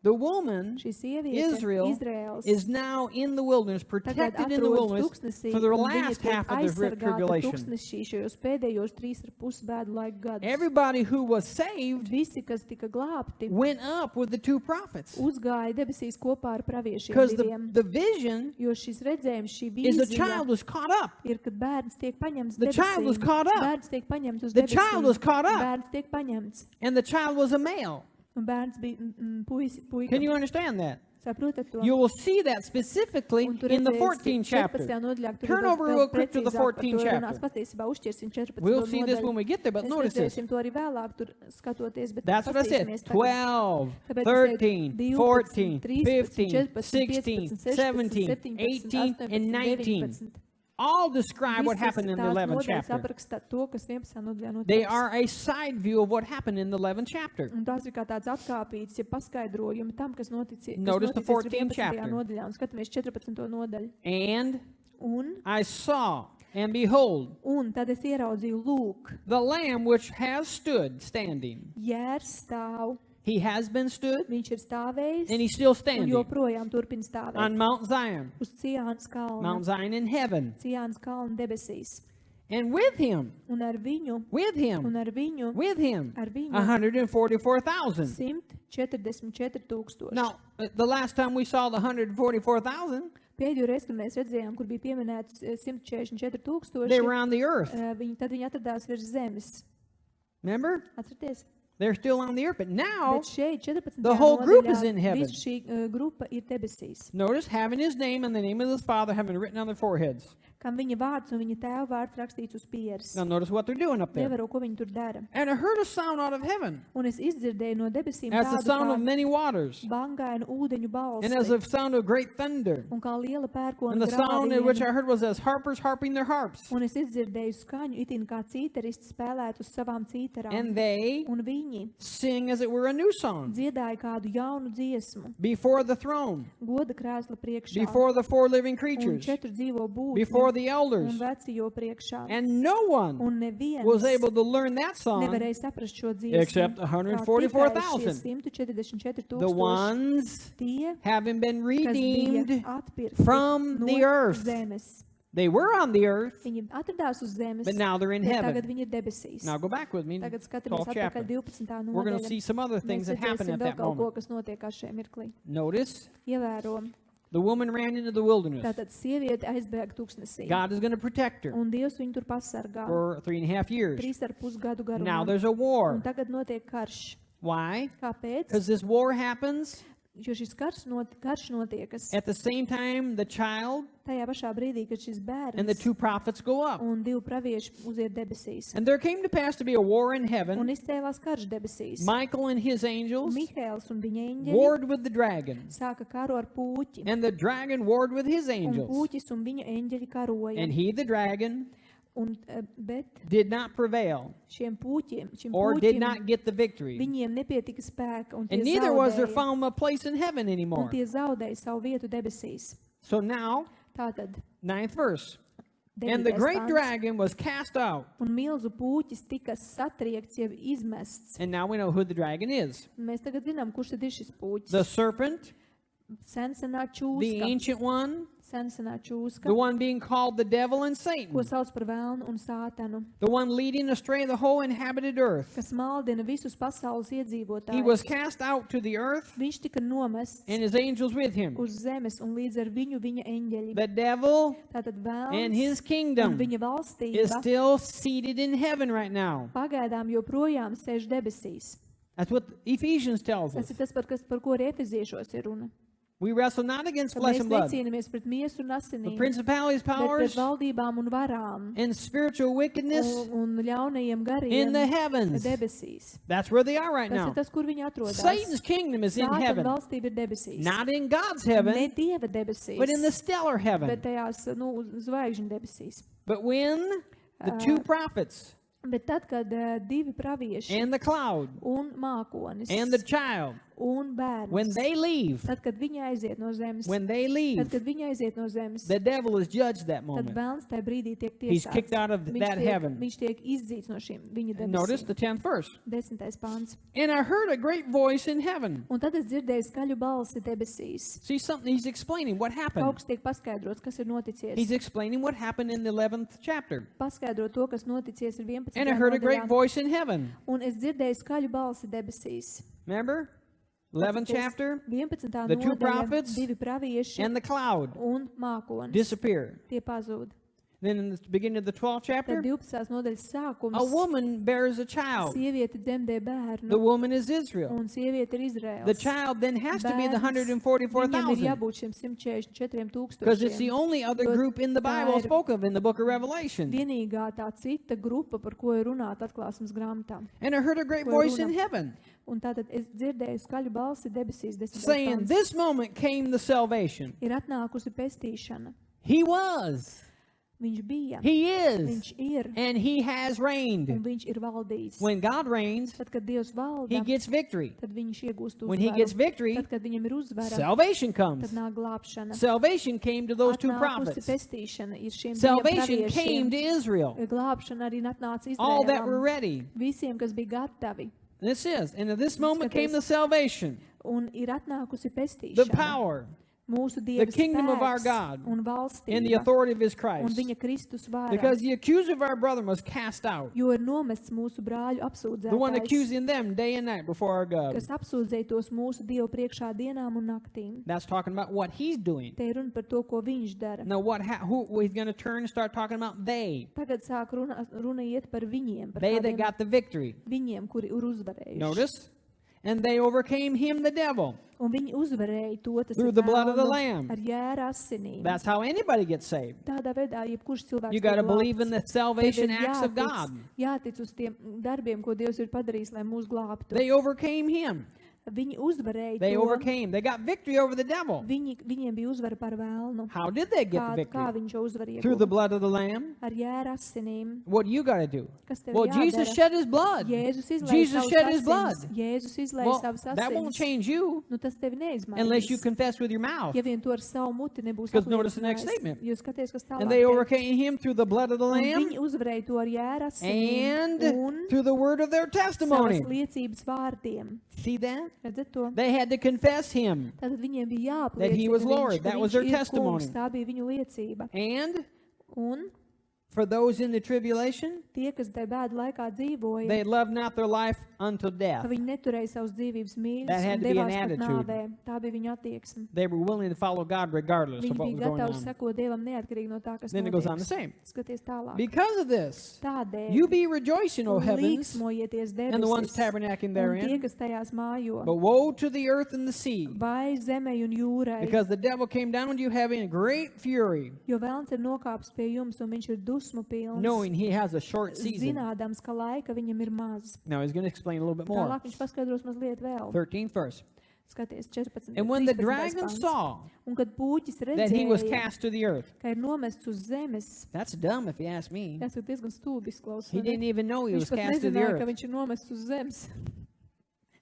The woman Šī sieviete, Israel Izraels, is now in the wilderness, tagad protected in the atrodas wilderness tūkstnesī, for the un viņa last tiek half of the aizsargāta tribulation. tūkstnesī šajos pēdējos 3,5 bēdu laika gadus. Everybody who was saved Visi, kas tika glābti, went up with the two prophets. uzgāja debesīs kopā ar praviešiem Because diviem. the vision Jo šis redzējums, šī is the vīzija child was caught up. ir, kad bērns tiek paņemts The child was debesīm. caught up. Bērns tiek paņemts uz The child was debesīm. caught up. Bērns tiek paņemts. And the child was a male. Un bērns bija puika. Can you understand that? Saprotat to? You will see that specifically Un tur in the redzēsi 14th chapter. 14. nodaļā, tur Turn ir over vēl real quick to the precīzāk par 14th to chapter. runāts. Patiesībā uzķersim 14. We'll see this nodaļu. when we get there, but Mēs notice this. redzēsim to arī vēlāk, tur skatoties, bet That's what I said. paskatīsimies tagad. 12, Tāpēc es 13, teicu 14, 13, 15, 14, 16, 15, 17, 16, 18, 17, and 19. 19. All describe what Visas happened in the tās 11th nodaļas chapter. apraksta to, kas 11. nodaļā They notiek. are a side view of what happened in the 11th chapter. Un tās ir kā tāds atkāpīts, ja paskaidrojumi tam, kas noticis Notice the 14th 11. chapter. nodaļā. Un skatāmies 14. nodaļu. And Un, I saw, and behold, tad es ieraudzīju, lūk, the Lamb which has stood standing. jērs stāv. He has been stood, Viņš ir stāvējis and he's still un standing joprojām turpina stāvēt. on Mount Zion, Uz Ciānas kalna. Mount Zion in heaven. Ciānas kalna debesīs. And with him, Un ar viņu, with un him, ar viņu, with him, ar viņu 144,000. 144,000. Now, the last time we saw the 144,000, Pēdējo reizi, kad mēs redzējām, kur bija pieminēts 144,000, they were on the earth. tad viņi atradās virs zemes. Remember? Atcerieties? They're still on the earth. But now, Bet šeit 14. the whole group nodaļā is in heaven. Visa šī grupa ir debesīs. notice having his name and the name of his father having written on their foreheads. Kam viņa vārds un viņa tēva vārds rakstīts uz pieres. Now notice what they're doing up there. Ievaro, ko viņi tur dara. And I heard a sound out of heaven Un es izdzirdēju no debesīm as the tādu sound of kā many waters bangainu ūdeņu and as balsi the sound of great thunder. un kā liela pērkona And the sound in which I grāviena. heard was as harpers harping their harps. Un es izdzirdēju skaņu, itin kā cīteristi spēlētu uz savām cīterām. And they Un viņi sing as it were a new song dziedāja kādu jaunu dziesmu, before the throne, goda krēsla priekšā, before the four living un creatures, 4 dzīvo before būtņi, the un elders. vecijo priekšā. And no one Un neviens was able to learn that song nevarēja saprast šo dziesmu. except kā 144,000. tikai šie 144 The tūkstoši, ones tie, having been kas redeemed bija atpirkti from no the earth. zemes. They were on the earth, Viņi atradās uz zemes, but now they're in bet tagad heaven. viņi ir debesīs. Now go back with me. Tagad skatāmies 12th atpakaļ chapter. 12. We're going to nodaļa. see some other things Mēs that happened redzēsim at vēl that kaut ko, moment. kas notiekās šajā mirklī. Notice Ievēro. the woman ran into the wilderness. Tātad sieviete aizbēga tūkstnesī. God is going to protect her Un Dievs viņu tur pasargā. for 3.5 years. 3,5 gadu garumā. Now there's a war. Un tagad notiek karš. Why? Kāpēc? Because this war happens Jo šis karš notiekas at the same time the child tajā pašā brīdī, kad šis and the bērns two prophets go up. un 2 pravieši uziet debesīs. And there came to pass to be a war in Un heaven. izcēlās karš debesīs. Michael and his angels Mihēls un viņa eņģeļi warred with the dragon. sāka karu ar pūķi. And the dragon warred with his Un angels. pūķis un viņa eņģeļi karoja. And he, the dragon, Bet did not prevail šiem šim or did pūķim, not get the victory. viņiem nepietika spēka, un tie And neither was there zaudēja, found a place in heaven un anymore. tie zaudēja savu vietu debesīs. So now, Tātad, 9th verse. And the 9. great pants, dragon was cast out. un milzu pūķis tika satriekts, jau izmests. And now we know who the dragon is. Mēs tagad zinām, kurš tad ir šis pūķis. The serpent, Sensenā the čūska, ancient one, sensenā čūska, the one being called the devil and ko Satan, sauc par velnu un sātanu, the one leading astray the whole inhabited earth. kas maldina visus pasaules He was iedzīvotājus. cast out to the earth, Viņš tika nomests and his angels with him. uz zemes, un līdz ar viņu viņa eņģeļi. The devil Tātad and vēlns his un kingdom viņa is valstība still seated in heaven right now. pagaidām joprojām sēž debesīs. That's what Ephesians tells us. Tas ir tas, par ko arī Efeziešos ir runa. We wrestle not against Ka flesh mēs and blood, necīnāmies pret miesu un but asinīm, principalities, bet pret powers, valdībām un varām and spiritual wickedness un ļaunajiem in gariem the heavens. debesīs. That's where they are right Tas now. ir tas, kur viņi atrodas. Satan's kingdom is in Sātana heaven, valstība ir debesīs. not in God's Ne heaven, Dieva debesīs, but in the stellar bet heaven. tajās zvaigžņu debesīs. But when the two prophets Bet tad, kad divi pravieši and the cloud un mākonis and the child, un when bērns, they leave, tad, kad viņi aiziet no zemes, when they tad, leave, kad viņi aiziet no zemes, the devil is judged that tad moment. vēlns tajā brīdī tiek He's tiesāts. kicked out of that heaven. Viņš tiek izdzīts no šīm viņa Notice the debesīm. 10th verse. 10. pāns. And I heard a great voice in heaven. Un tad es dzirdēju skaļu balsi debesīs. See something, he's explaining what happened. Kaut kas tiek paskaidrots, kas ir noticies. He's explaining what happened in the 11th chapter. Paskaidrot to, kas noticies ir 11. And I heard a great nodaļā. voice in heaven. Un es dzirdēju skaļu balsi debesīs. Remember? 11th Atcerieties, chapter, 11. the two nodaļa, prophets divi pravieši and the cloud un mākonis. disappeared. Tie pazūd. Then in the beginning of the 12th Tad chapter, 12. nodaļas sākums. a woman bears a child. Sieviete dzemdē The bērnu. woman is Israel. Un sieviete ir Izraels. The child then has to be the Bērns, Viņam ir 144,000 jābūt šiem 144 because it's the tūkstošiem. only other Bet group in the tā Bible ir spoke of in the book of Revelation. Vienīgā tā cita grupa, par ko ir runāta atklāsmes grāmatā. And I heard a great voice in heaven Un tātad es dzirdēju skaļu balsi debesīs. 10. saying, pants. this moment came the salvation. Ir atnākusi pestīšana. He was, Viņš bija. he is, Viņš ir. and he has Un reigned. viņš ir valdījis. When God reigns, Tad, kad Dievs valda, he gets victory. tad viņš iegūst When he gets uzvaru. victory, Tad, kad viņam ir uzvara, salvation tad comes. nāk glābšana. Salvation came to those two Atnākusi prophets. pestīšana ir šiem diviem Salvation came praviešiem. to Israel. Glābšana arī atnāca All that were Izraēlam. ready. Visiem, kas bija gatavi. This is, and at this moment came Skaties. the salvation, Un ir atnākusi the pestīšana. power, Mūsu Dieva kingdom of our spēks God, un and the valstība authority of his un Christ. viņa Kristus vara. Because the accuser of our brother was cast out, Jo ir nomests mūsu brāļu the one apsūdzētājs, accusing them day and night before our God. kas apsūdzēja tos mūsu Dievu priekšā dienām un naktīm. That's talking about what he's doing. Te ir runa par to, ko viņš dara. Now, who he's going to turn and start talking about? They. Tagad sāk runa iet par viņiem, par They that kādiem got the victory. viņiem, kuri ir uzvarējuši. Notice? And they overcame him, the devil. Un viņi uzvarēja to, tas Through ir the blood of the velnu, Lamb. ar jēra asinīm. That's how anybody gets saved. Tādā veidā, jebkurš cilvēks You got to tiek believe in glābts. the Tev salvation ir acts of God. jātic uz tiem darbiem, ko Dievs ir padarījis, lai mūs glābtu. They overcame him. Viņi uzvarēja They to. overcame. They got victory over the devil. Viņiem bija uzvara par vēlnu. How did they get the Kā victory? viņš šo uzvaru Through the ieguva? blood of the Lamb. Ar jēra asinīm. What do you got to do? Kas tev Well, jādara? Jesus shed his blood. Jēzus izlaiž Jesus savus shed his asins. blood. Jēzus izlaiž Well, savus that won't asins. change you Nu, tas tevi neizmainīs. unless you confess with your mouth. Ja vien to ar savu muti nebūs Because notice the next apliecinājis. statement. Jūs skaties, kas tālāk And they tiek. overcame him through the blood of the Un Lamb viņi uzvarēja to ar jēra asinīm and un through the word of their savas testimony. liecības vārdiem. See that? Redzat to? They had to confess him. Tātad viņiem bija That he jāapliecina was viņš, Lord. ka That was viņš their ir testimony. kungs. Tā bija viņu liecība. And Un for those in the tribulation, tie, kas tajā bēdu laikā dzīvoja, they loved not their life unto ka death. viņi neturēja savus dzīvības mīļus That had un to be an devās pat attitude. nāvē. Tā bija viņa attieksme. They were willing to follow God regardless Viņi of what bija was going gatavi on. sekot Dievam neatkarīgi no tā, kas Then it goes on to notiek. say, Skaties tālāk. because of this, Tādēļ you be rejoicing, O heavens, līksmojieties and the ones debesis tabernacling un tie, therein. kas tajās mājo. But woe to the earth and the sea, Vai zemei un jūrai, because the devil came down on you having a great fury, jo vēlns ir nokāps pie jums un viņš ir dusmu pilns, knowing he has a short season. zinādams, ka laika viņam ir maz. Now he's going to explain a little bit more. Tālāk viņš paskaidros mazliet vēl. 13th verse. Skaties, 14. And when the 13. dragon pants. saw Un kad puķis that he was redzēja, cast to the earth, ka ir nomests uz zemes, that's dumb if you ask me. tas ir diezgan stulbi izklausās. He didn't even know he Viņš was pat cast to the nezināja, ka earth. viņš ir nomests uz zemes.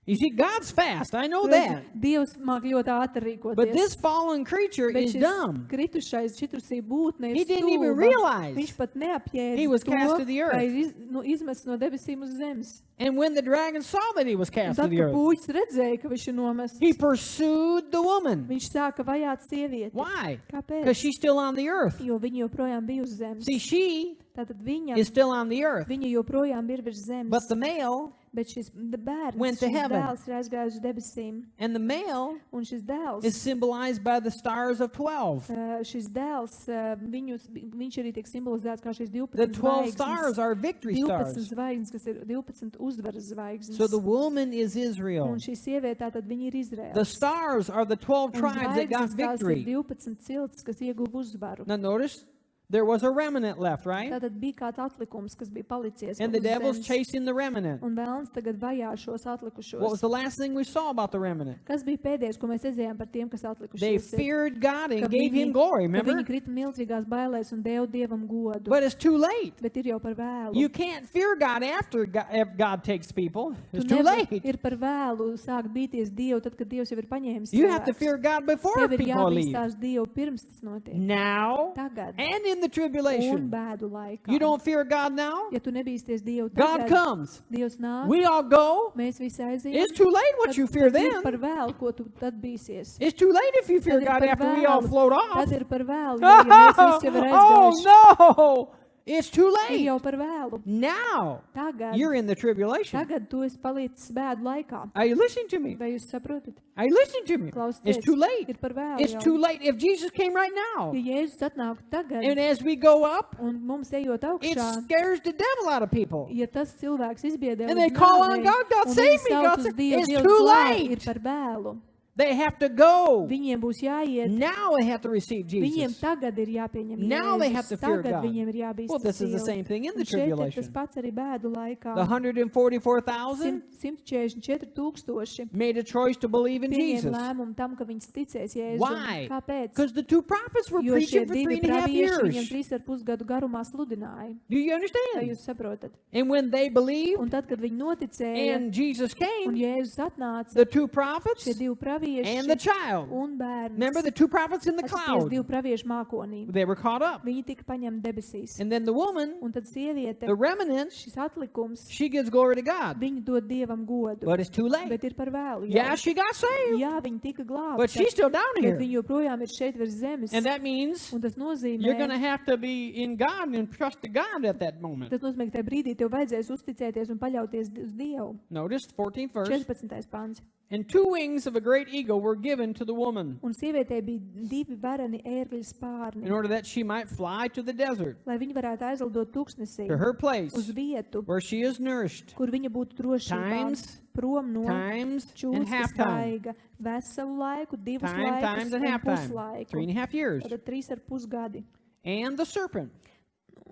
You see, God's fast. I know Redzi, that. Dievs māk ļoti ātri But this rīkoties. fallen creature Bet is šis dumb. kritušais šitrusī būtne He ir didn't even stulba. realize Viņš pat he neapjēdza was to, cast to the earth. ka ir izmests no debesīm uz zemes. And when the dragon saw that he was Un cast to tad, the kad earth, puisis redzēja, ka viņš ir nomests, he pursued the woman. viņš sāka vajāt sievieti. Why? Kāpēc? Because she's still on the earth. Jo viņa joprojām bija uz zemes. See, she Tātad viņa on the earth. Viņa joprojām ir virs zemes, But the male, bet šis bērns, went to šis heaven. dēls ir aizgājis uz debesīm, and the male un šis dēls, is symbolized by the stars of 12. šis dēls, viņš arī tiek simbolizēts kā šīs 12 The 12 stars zvaigznes, are victory 12 stars. zvaigznes, kas ir 12 uzvaras zvaigznes, So the woman is Israel. un šī sieviete tātad viņa ir The Izraēls, stars are the 12 un tribes that got zvaigznes tās ir victory. 12 cilts, kas ieguva uzvaru. Now notice, there was a remnant left, right? Tātad bija kāds atlikums, kas bija palicies And the uz devil's zemes, chasing the remnant. un vēlns tagad vajā šos What was atlikušos. the last thing we saw about the remnant? Kas bija pēdējais, ko mēs redzējām par tiem, kas They atlikušies? Ir? feared God Ka and gave him glory, ka remember? viņi krita milzīgās bailēs un deva Dievam godu. But it's too late. Bet ir jau par vēlu. You can't fear God after God takes people. Tu It's too nevari- late. Ir par vēlu sākt bīties Dievu, tad, kad Dievs jau ir paņēmis You have to cilvēkus. fear God before Tev ir people leave. jābīstās Dievu pirms tas notiek. Now Tagad and in the un tribulation. bēdu laikā. You don't fear God now? Ja tu nebīsties Dievu God tagad, comes. Dievs nāk, We all go. mēs visi aiziet. It's too late what you fear tad ir then. par vēlu, ko tu tad bīsies. It's too late if you fear Tad ir God par after we all vēlu. float off. Tad ir par vēlu, jo ja mēs visi jau ir aizgājuši. Oh no! It's too Ir late. jau par vēlu. Now Tagad, you're in the tribulation. tagad tu esi palicis bēdu laikā. Are you listening to me? Vai jūs saprotat? Are you listening to me? Klausieties, It's too late. ir par vēlu It's jau. too late. If Jesus came right now, Ja Jēzus atnāk tagad, and as we go up, un mums ejot it augšā, scares the devil out of people. ja tas cilvēks izbiedē And līdz they call on nāvei, God, God un save viņi me, sauc God uz save- Dievu, It's Dievs too glābj, late. ir par vēlu. They have to go. Viņiem būs jāiet, Now they have to receive viņiem Jesus. tagad ir jāpieņem Now they have to Jēzus, fear tagad God. viņiem ir jābīstas Well, this is the Dievu. same thing in the Un šeit ir tas tribulation. pats arī bēdu laikā. The 144,000 144 tūkstoši made a choice to believe in pieņēma Jesus. lēmumu tam, ka viņi ticēs Jēzum. Why? Kāpēc? Because the two prophets were Jo šie preaching for divi 3.5 pravieši viņam years. 3,5 gadu garumā sludināja. Do you Vai understand? jūs saprotat? And when they believed Un tad, kad viņi noticēja and Jesus un came, Jēzus atnāca, the two prophets šie divi pravieši and the child. un bērns, Remember the two prophets in the atcerieties, cloud? divi pravieši mākonī, They were caught up. viņi tika paņemti debesīs. And then the woman, Un tad sieviete, the remnant, šis atlikums, she gives glory to God. viņa dod Dievam godu. But it's too late. Bet ir par vēlu. jau. Yeah, she got saved, Jā, viņa tika but glābta, she's still down bet here. viņa joprojām ir šeit virs zemes. And that means Un tas nozīmē, you're going to have to be in God and trust to God at that moment. ka tajā brīdī tev vajadzēs uzticēties un paļauties uz Dievu. Notice 14th verse. 14. pāns. And 2 wings of a great eagle were given to the woman Un sievietei bija divi vareni ērgļu spārni, in order that she might fly to the desert, lai viņa varētu aizlidot tūkstnesī to her place uz vietu, where she is nourished kur viņa būtu drošībā, Times, prom no times and čūskas halftime. taiga, veselu laiku, divus Times laikus and un halftime. puslaiku. 3.5 years. Tātad 3,5 gadi And the serpent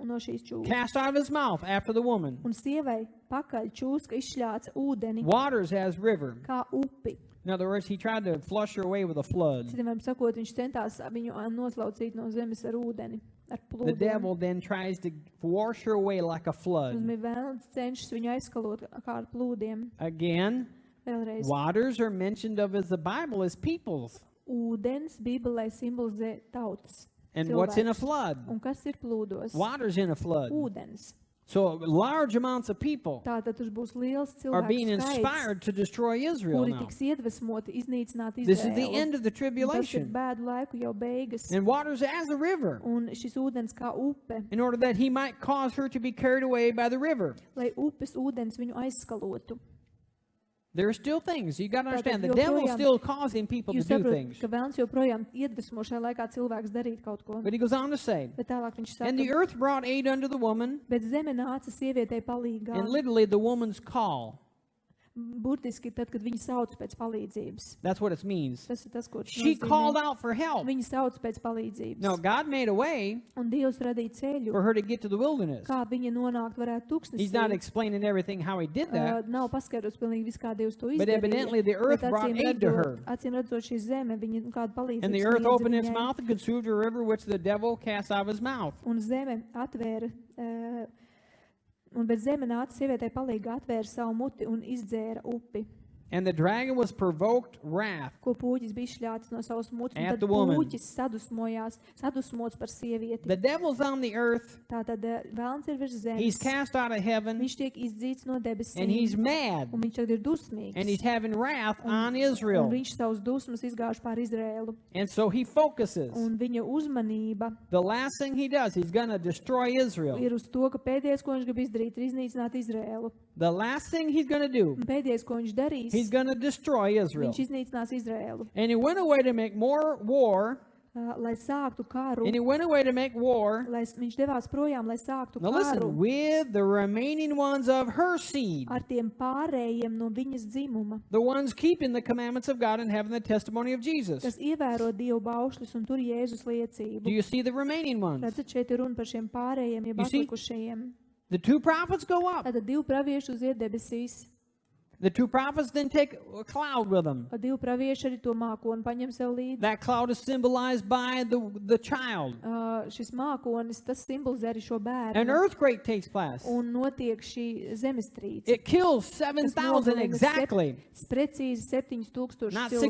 no šīs čūskas. cast out of his mouth after the woman Un sievai pakaļ čūska izšļāca ūdeni waters as river. kā upi. In other words, he tried to flush her away with a flood. Citiem vārdiem sakot, viņš centās viņu noslaucīt no zemes ar ūdeni, ar The plūdiem. devil then tries to wash her away like a flood. Un vēlams cenšas viņu aizskalot kā ar plūdiem. Again, Vēlreiz. waters are mentioned of as the Bible as peoples. Ūdens Bībelē simbolizē tautas. And what's in a cilvēkus. flood? Un kas ir plūdos? Water's in a flood. Ūdens. So large amounts of people Tātad tur būs liels are being cilvēku skaits, inspired to destroy Israel kuri now. tiks iedvesmoti iznīcināt This is the Izraēlu. end of the Un Tas ir tribulation. bēdu laiku jau beigas. And water's as a river Un šis ūdens kā upe, in order that he might cause her to be carried away by the river. lai upes ūdens viņu aizskalotu. There are still things. You got to Tātad understand. The devil's joprojām- still causing people to Jūs do saprotat, things. ka vēlns joprojām iedvesmo šajā laikā cilvēks darīt kaut ko. But he goes on to say, Bet tālāk viņš and the saka, earth brought aid unto the woman, bet zeme nāca sievietei palīgā. and literally the woman's call. Burtiski tad, kad viņi sauc pēc palīdzības. That's what it means. Tas ir tas, ko She called nozīmē. out for help. Viņi sauc pēc palīdzības. No, God made a way Un Dievs radīja ceļu, for her to get to the wilderness. kā viņa nonākt varētu He's not tūkstnesī. explaining everything how he did that, Nav paskaidrots pilnīgi viss, kā Dievs to but evidently the izdarīja. earth Bet brought aid to her. acīm redzot šī zeme, viņa kādu palīdzību And the earth sniedza opened its viņai. mouth and consumed a river which the devil cast out of his mouth. Un zeme atvēra, bet zeme nāca sievietei palīgā, atvēra savu muti un izdzēra upi. And the dragon was provoked wrath ko puķis bija šļācis no savas mutes, un At tad the woman. puķis sadusmots par sievieti. The devil's on the earth. Tātad vēlns ir virs He's zemes, cast out of heaven. viņš tiek izdzīts no And debesīm, he's mad. un viņš tagad ir dusmīgs. And he's having wrath on Un Israel. viņš savus dusmas izgāž pār Izrēlu. And so he focuses. Un viņa uzmanība The last thing he does, he's going to destroy Israel. ir uz to, ka pēdējais, ko viņš grib izdarīt, ir iznīcināt Izrēlu. The last thing he's going to do, Un pēdējais, ko viņš darīs, he's going to destroy Israel. viņš iznīcinās Izrēlu. And he went away to make more war. Lai sāktu karu, And he went away to make war. viņš devās projām, lai sāktu Now karu listen, with the remaining ones of her seed. ar tiem pārējiem no viņas dzimuma, The ones keeping the commandments of God and having the testimony of Jesus. kas ievēro Dievu baušļus un tur Jēzus Do liecību. you see the remaining ones? Redzat, šeit ir runa par šiem pārējiem, jeb You see? atlikušajiem. The two prophets go up. Tātad 2 pravieši uziet debesīs. The two prophets then take a cloud with them. 2 pravieši arī to mākoni paņem sev līdzi. That cloud is symbolized by the child. Šis mākonis, tas simbolizē arī šo An bērnu. earthquake takes place. Un notiek šī zemestrīce. It kills kas 7,000 nogalina exactly. Precīzi 7,000 Not cilvēku.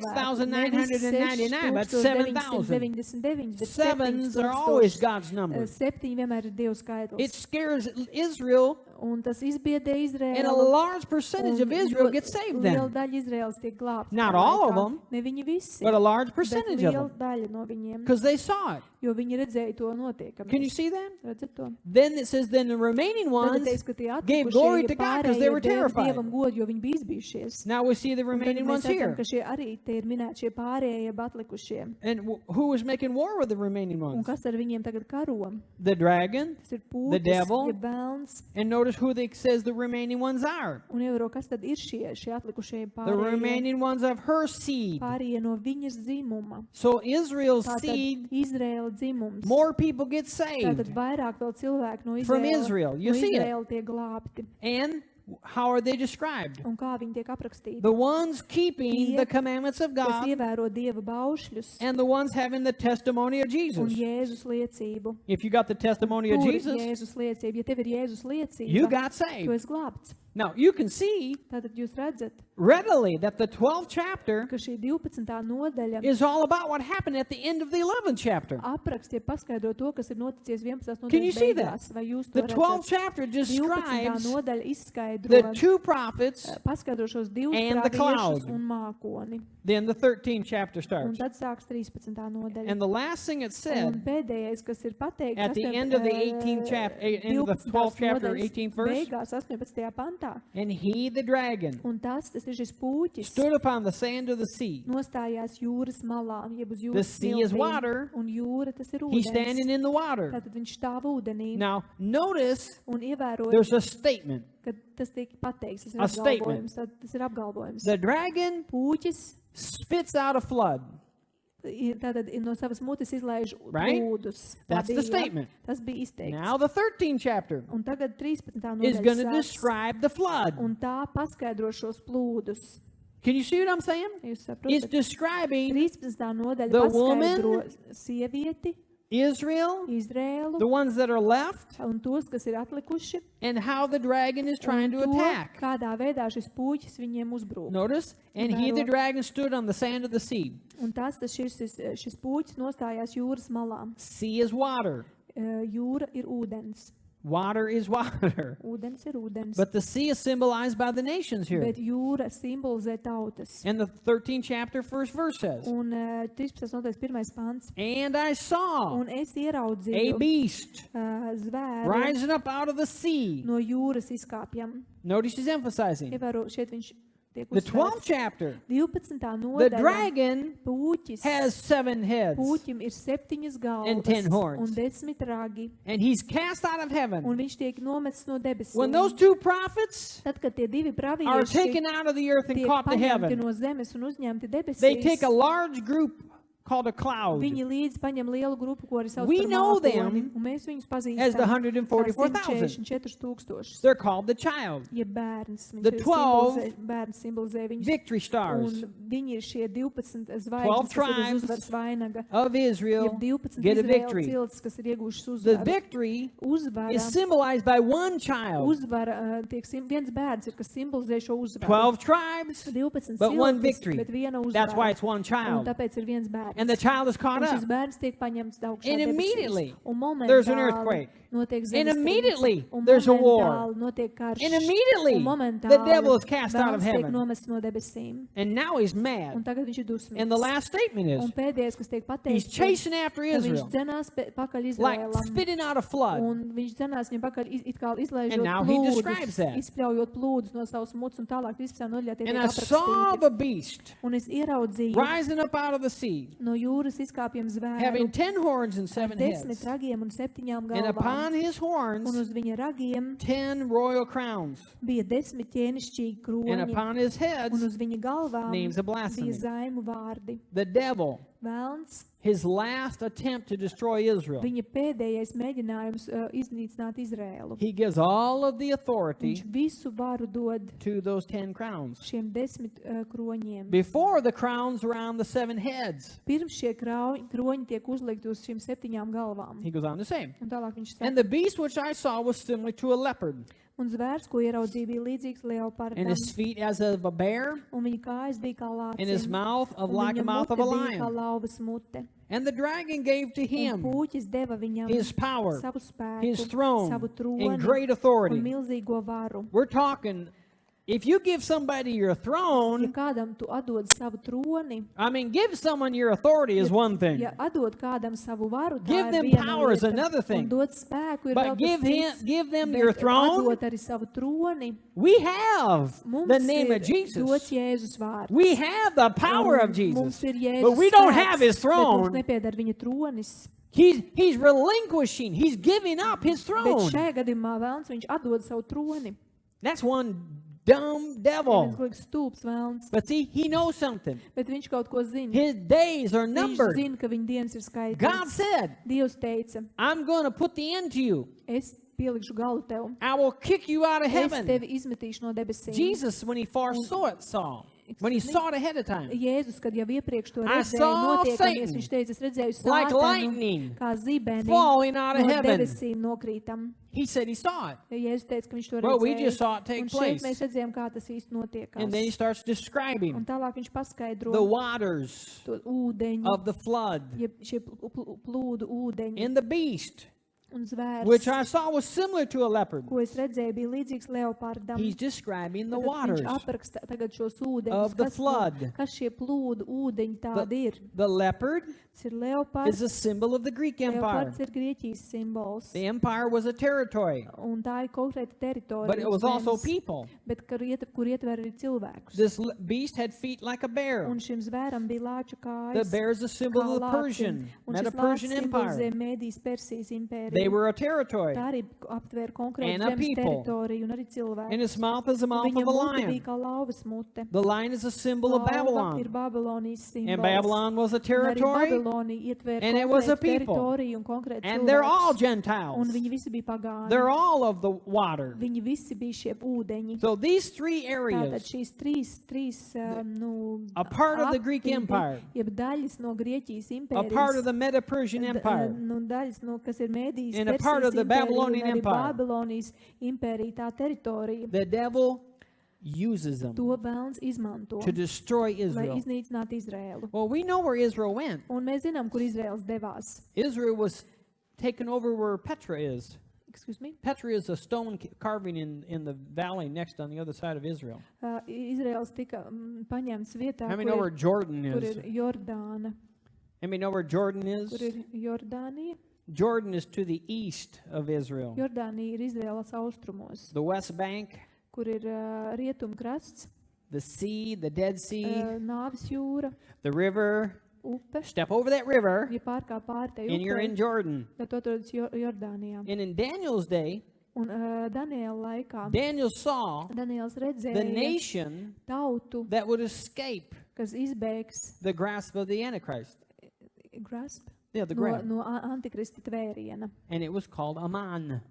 6,999, but 7,000. 7,999, bet Sevens are always 7,000. God's number. 7 vienmēr ir Dieva It skaitlis. scares Israel, Un tas izbiedē and a Izraēlu. large percentage of Israel gets saved Liela then. daļa Izraēlas tiek glābta. Not tajā all of laikā. them, Ne viņi visi, but a large bet percentage of liela them. daļa no viņiem. Because they saw it. Jo viņi redzēja to Can you notiekamies. see that? Redzat to? Then it says, then the remaining Tad ones teiks, ka tie gave glory atlikušie to God because they were pārējie deva terrified. Dievam godu, jo viņi bija izbijušies. Now we see the Un tad remaining mēs ones redzam, here. ka šie arī te ir minēti šie pārējie, jeb atlikušie. And who was making war with the remaining Un ones? kas ar viņiem tagad karo? The dragon. Tas ir The pūķis, devil. jeb velns. And notice who they says the remaining ones are. Un ievēro, kas tad ir šie atlikušie The pārējie, remaining ones of her seed. pārējie no viņas dzimuma. So Israel's Tātad seed, Izraēla dzimums. more people get Tātad saved. vairāk vēl cilvēku no From Izraēla, Israel. You no see it. Izraēla tiek glābti. And how are they described? Un kā viņi tiek aprakstīti? The ones keeping Tie, the commandments of Kas God ievēro Dieva baušļus and the ones having the testimony of un Jesus. Jēzus liecību. If you got the testimony of Tur ir Jesus, Jēzus liecība. Ja tev ir Jēzus liecība, you got tu saved. esi glābts. Now, you can see Tātad jūs redzat, readily that the 12th chapter ka šī 12. nodaļa is all about what happened at the end of the 11th chapter. apraksta, paskaidro to, kas ir noticies 11. Can you nodaļas see beigās. Vai jūs to The 12th redzat? chapter 12. describes nodaļa izskaidro, the two prophets, paskaidro šos divus and the cloud. praviešus un mākoni. then the 13th chapter Un starts. tad sāks 13. nodaļa. And the last thing it Un said pēdējais, kas ir pateikts at the end of the 18th chapter, end of the 12th chapter, 18th verse, beigās 18. pantā. and he, the dragon, Un tas ir šis puķis, stood upon the sand of the sea. nostājās jūras malā, jeb uz The jūras sea is smiltīm. water. Un jūra, tas ir He's ūdens. standing in the water. Tātad viņš stāv ūdenī. Now, notice Un ievērojot, there's a statement. ka tas tiek pateikts, tas ir A statement. apgalvojums. Tas ir apgalvojums. The dragon Puķis spits out a flood. tātad no savas mutes izlaiž Right? plūdus. Tā That's the bija, statement. Tas bija izteikts. Now, the 13th chapter Un tagad 13. is going to nodaļa sāks, describe the flood. un tā paskaidro šos plūdus. Can you see what I'm saying? Jūs It's saprotat? describing 13. nodaļa the paskaidro sievieti, Israel, Izrēlu the ones that are left, un tos, kas ir atlikuši, and how the dragon is trying un to to, attack. kādā veidā šis puķis viņiem uzbrūk. Notice, and he, the Vēro. dragon, stood on the sand of the sea. Un šis puķis nostājās jūras malā. Sea is water. Jūra ir ūdens. Water is water. Ūdens ir ūdens. But the sea is symbolized by the nations here. Bet jūra simbolizē tautas. And the 13th chapter, first verse says, Un 13. nodaļas 1. pants. and I saw Un es a ieraudzīju beast zvēru rising up out of the sea. no jūras izkāpjam. Notice he's emphasizing. Ievēro, šeit viņš tiek The 12th uzsvērts. chapter, 12. the nodaļa. dragon Puķis. has 7 heads, Puķim ir 7 galvas and 10 horns. un 10 ragi. and he's cast out of heaven. Un viņš tiek nomests no When debesīm. those two prophets Tad, kad tie divi are pravieši taken out of the earth and tiek caught to paņemti heaven, no zemes un uzņemti they debesīs, take a large group called a cloud Viņi līdzi paņem lielu grupu, ko arī sauc We par know mākoni, them un mēs viņus as the pazīstam 144,000. 144,000. They're called the child, Ja bērns, The 12 bērns simbolizē viņus, victory stars un viņi ir šie 12 12 zvaigznes, kas ir uz tribes uzvaras vainaga, of Israel jeb 12 get a Izraēla victory. ciltis, kas ir ieguvušas The uzvaru. victory Uzvara, is symbolized by one child. uzvara viens bērns ir, kas simbolizē šo uzvaru. 12 tribes, 12 but one ciltis, victory. bet viena That's why uzvara. it's one Un child. tāpēc ir viens bērns. And the child is caught Un šis up. bērns tiek paņemts augšā And debesīs. immediately Un there's an momentāli earthquake. notiek And immediately zemestrīce. Un there's a war. momentāli notiek karš. And immediately Un momentāli the devil is cast out of bērns tiek heaven. nomests no debesīm. And now he's Un mad. tagad viņš ir dusmīgs. And the last statement is Un pēdējais, kas tiek he's pateikts, chasing after ka viņš Israel, dzenās pakaļ like Izraēlam. spitting out a flood. Un viņš dzenās viņam pakaļ, it kā izlaižot And now he describes that. plūdus, izpļaujot plūdus no savas muts un tālāk 13. nodaļā tie And tiek I saw aprakstīti. the beast Un es ieraudzīju rising up out of the sea, no jūras izkāpjam having zvēru 10 horns and ar 7 10 heads. ragiem un 7 And upon galvām. his Un horns uz viņa ragiem 10 royal crowns. bija 10 ķēnišķīgi And kroņi. upon his Un heads uz viņa galvām names of blasphemy. bija zaimu vārdi. The devil, Velns, his last attempt to destroy Israel. viņa pēdējais mēģinājums iznīcināt Izrēlu. He gives all of the authority Viņš visu varu dod to those 10 crowns. šiem 10 kroņiem. Before the crowns were on the 7 heads. Pirms šie kroņi tiek uzlikti uz šīm 7 galvām. He goes on to say, Un tālāk viņš and saka, the beast which I saw was similar to a leopard, un zvērs, ko ieraudzīja, bija līdzīgs and leopardam, his feet as of a bear, un viņa kājas bija kā and his lācis, mouth un like viņa a mouth of mute a bija kā lion. lauvas mute. And the dragon gave to Un him puķis deva viņam his power, savu spēku, his throne, savu and troni great un authority. milzīgo varu. We're talking, if you give somebody your Ja throne, kādam tu atdod savu troni, I mean, give someone your authority is one thing. ja atdod kādam savu varu, tā Give ir them viena power is lieta. another thing. Un dot spēku ir But vēl give kas cits. give them Bet your throne. atdot arī savu troni. We have Mums the name ir of Jesus. dots Jēzus vārds. We have the power of Un Jesus. Mums ir Jēzus But we don't spēks, have his bet mums throne. nepiedar viņa tronis. He's relinquishing. He's giving up his Bet throne. šajā gadījumā vēlns viņš atdod savu troni. That's one dumb Viens devil. liekas stulbs vēlns, But see, he knows something. bet viņš kaut ko zina. His days are Viņš numbered. zina, ka viņa dienas ir God skaitītas. said, Dievs teica, I'm going to put the end to you. es pielikšu galu tev. I will kick you out of Es heaven. tevi izmetīšu no debesīm. Jesus, when he foresaw it, when he saw it ahead of time, Jēzus, kad jau iepriekš to I redzēja saw notiekamies, Satan viņš teica, es redzēju like sātanu lightning kā zibeni falling out of no heaven. debesīm nokrītam. He said he saw it. Jēzus teica, ka viņš to Well, we redzēja. just saw it take Un šeit place. mēs redzējām, kā tas īsti notiekās. And then he starts Un describing tālāk viņš paskaidro the waters to ūdeņu, of the flood jeb šie plūdu ūdeņi and the beast, un zvērs, which I saw was similar to a leopard. ko es redzēju, bija līdzīgs leopardam. He's describing the Tad waters. Viņš apraksta tagad šos ūdeņus, of the flood. Kas šie plūdu ūdeņi tādi ir. The leopard Tas ir leopards. is a symbol of the Greek Empire. Leopards ir Grieķijas simbols. The empire was a territory, Un tā ir konkrēta teritorija. but it was uz also zemes, people. Bet kur ietver arī cilvēkus. This beast had feet like a bear. Un šim zvēram bija lāča kājas. The bear is a symbol kā of the lācim. Persian, Un not a šis lācis Persian simbolizē empire. Mēdijas Persijas impēriju. They were a territory, Tā arī aptver konkrētu And a zemes people. teritoriju un arī cilvēku. and its mouth is the mouth Viņa of a mute bija lion. kā lauvas mute. The lion is a symbol of Lauva ir Babylon, Babilonijas simbols. and Babylon was a Un arī territory, Babilonija ietver and it was a konkrētu people. teritoriju un konkrētu and they're all cilvēkus. Gentiles. Un viņi visi bija pagāni. They're all of the water. Viņi visi bija šie ūdeņi. So these three Tātad areas, šīs trīs a part of the Greek apvidi, Empire, jeb daļas no Grieķijas a impērijas, part of the Medo-Persian Empire, nu, daļas no, kas ir Mēdijas and a part of the impērija, Babylonian un arī Empire. Babilonijas impērija, tā teritorija, the devil uses them to vēlns izmanto, to destroy lai Israel. iznīcinātu Izrēlu. Well, we know where Israel went. Un mēs zinām, kur Izraels devās. Israel was taken over where Petra is. Excuse me? Petra is a stone carving in the valley next on the other side of Israel. Izraels tika paņemts vietā, How many know where Jordan kur is? ir Jordāna. How many know where Jordan Kur is? ir Jordānija? Jordan is to the east of Israel. Jordānija ir Izraēlas austrumos, The West Bank, kur ir rietumkrasts, the sea, the Dead Sea, Nāves jūra, the river. upe. Step over that river Ja pārkāp pāri tai and you're in upei, Jordan. tad tu atrodas Jordānijā. And in Daniel's day, Un Daniela laikā Daniel saw Daniels the redzēja nation tautu, that would escape kas izbēgs the grasp of the Antichrist. grasp Yeah, the no, grab. no antikrista tvēriena. And it was called Amman.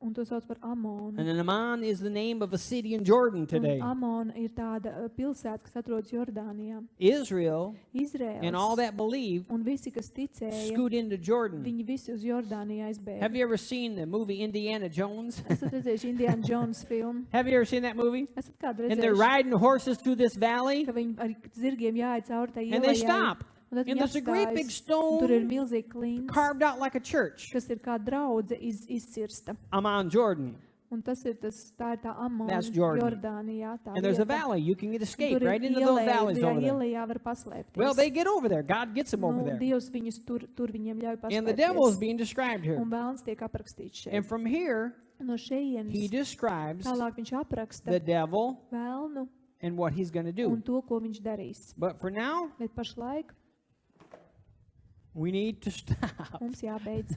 Un to sauc par Amonu. And then Amman is the name of a city in Jordan today. Un Amona ir tāda pilsēta, kas atrodas Jordānijā. Israel Izraels and all that believe un visi, kas ticēja, scoot into Jordan. viņi visi uz Jordāniju aizbēga. Have you ever seen the movie Indiana Jones? Esat redzējuši Indiana Jones filmu? Have you ever seen that movie? Esat kādu And they're redzējuši, riding horses through this valley, ka viņi ar zirgiem jāiet cauri tai and they ielai, stop. un tad And viņi there's a great big apstājas, un tur ir stone milzīgi klints, carved out like a church. kas ir kā draudze izcirsta. Amman, Jordan. Un tā ir tā Amona That's Jordan. Jordānijā. Tā And there's a vieta. valley. You can get Un escape tur ir right into those valleys tajā over there. ielejā var paslēpties. Well, they get over there. God gets them over Nu, there. Dievs viņus tur viņiem ļauj And the devil is paslēpties. being described here. Un bēlns tiek aprakstīts And šeit. from here, No he šejienes describes tālāk viņš apraksta the devil vēlnu and what he's going to un do. to, ko viņš darīs. But for now, Bet pašlaik we need to stop. mums jābeidz.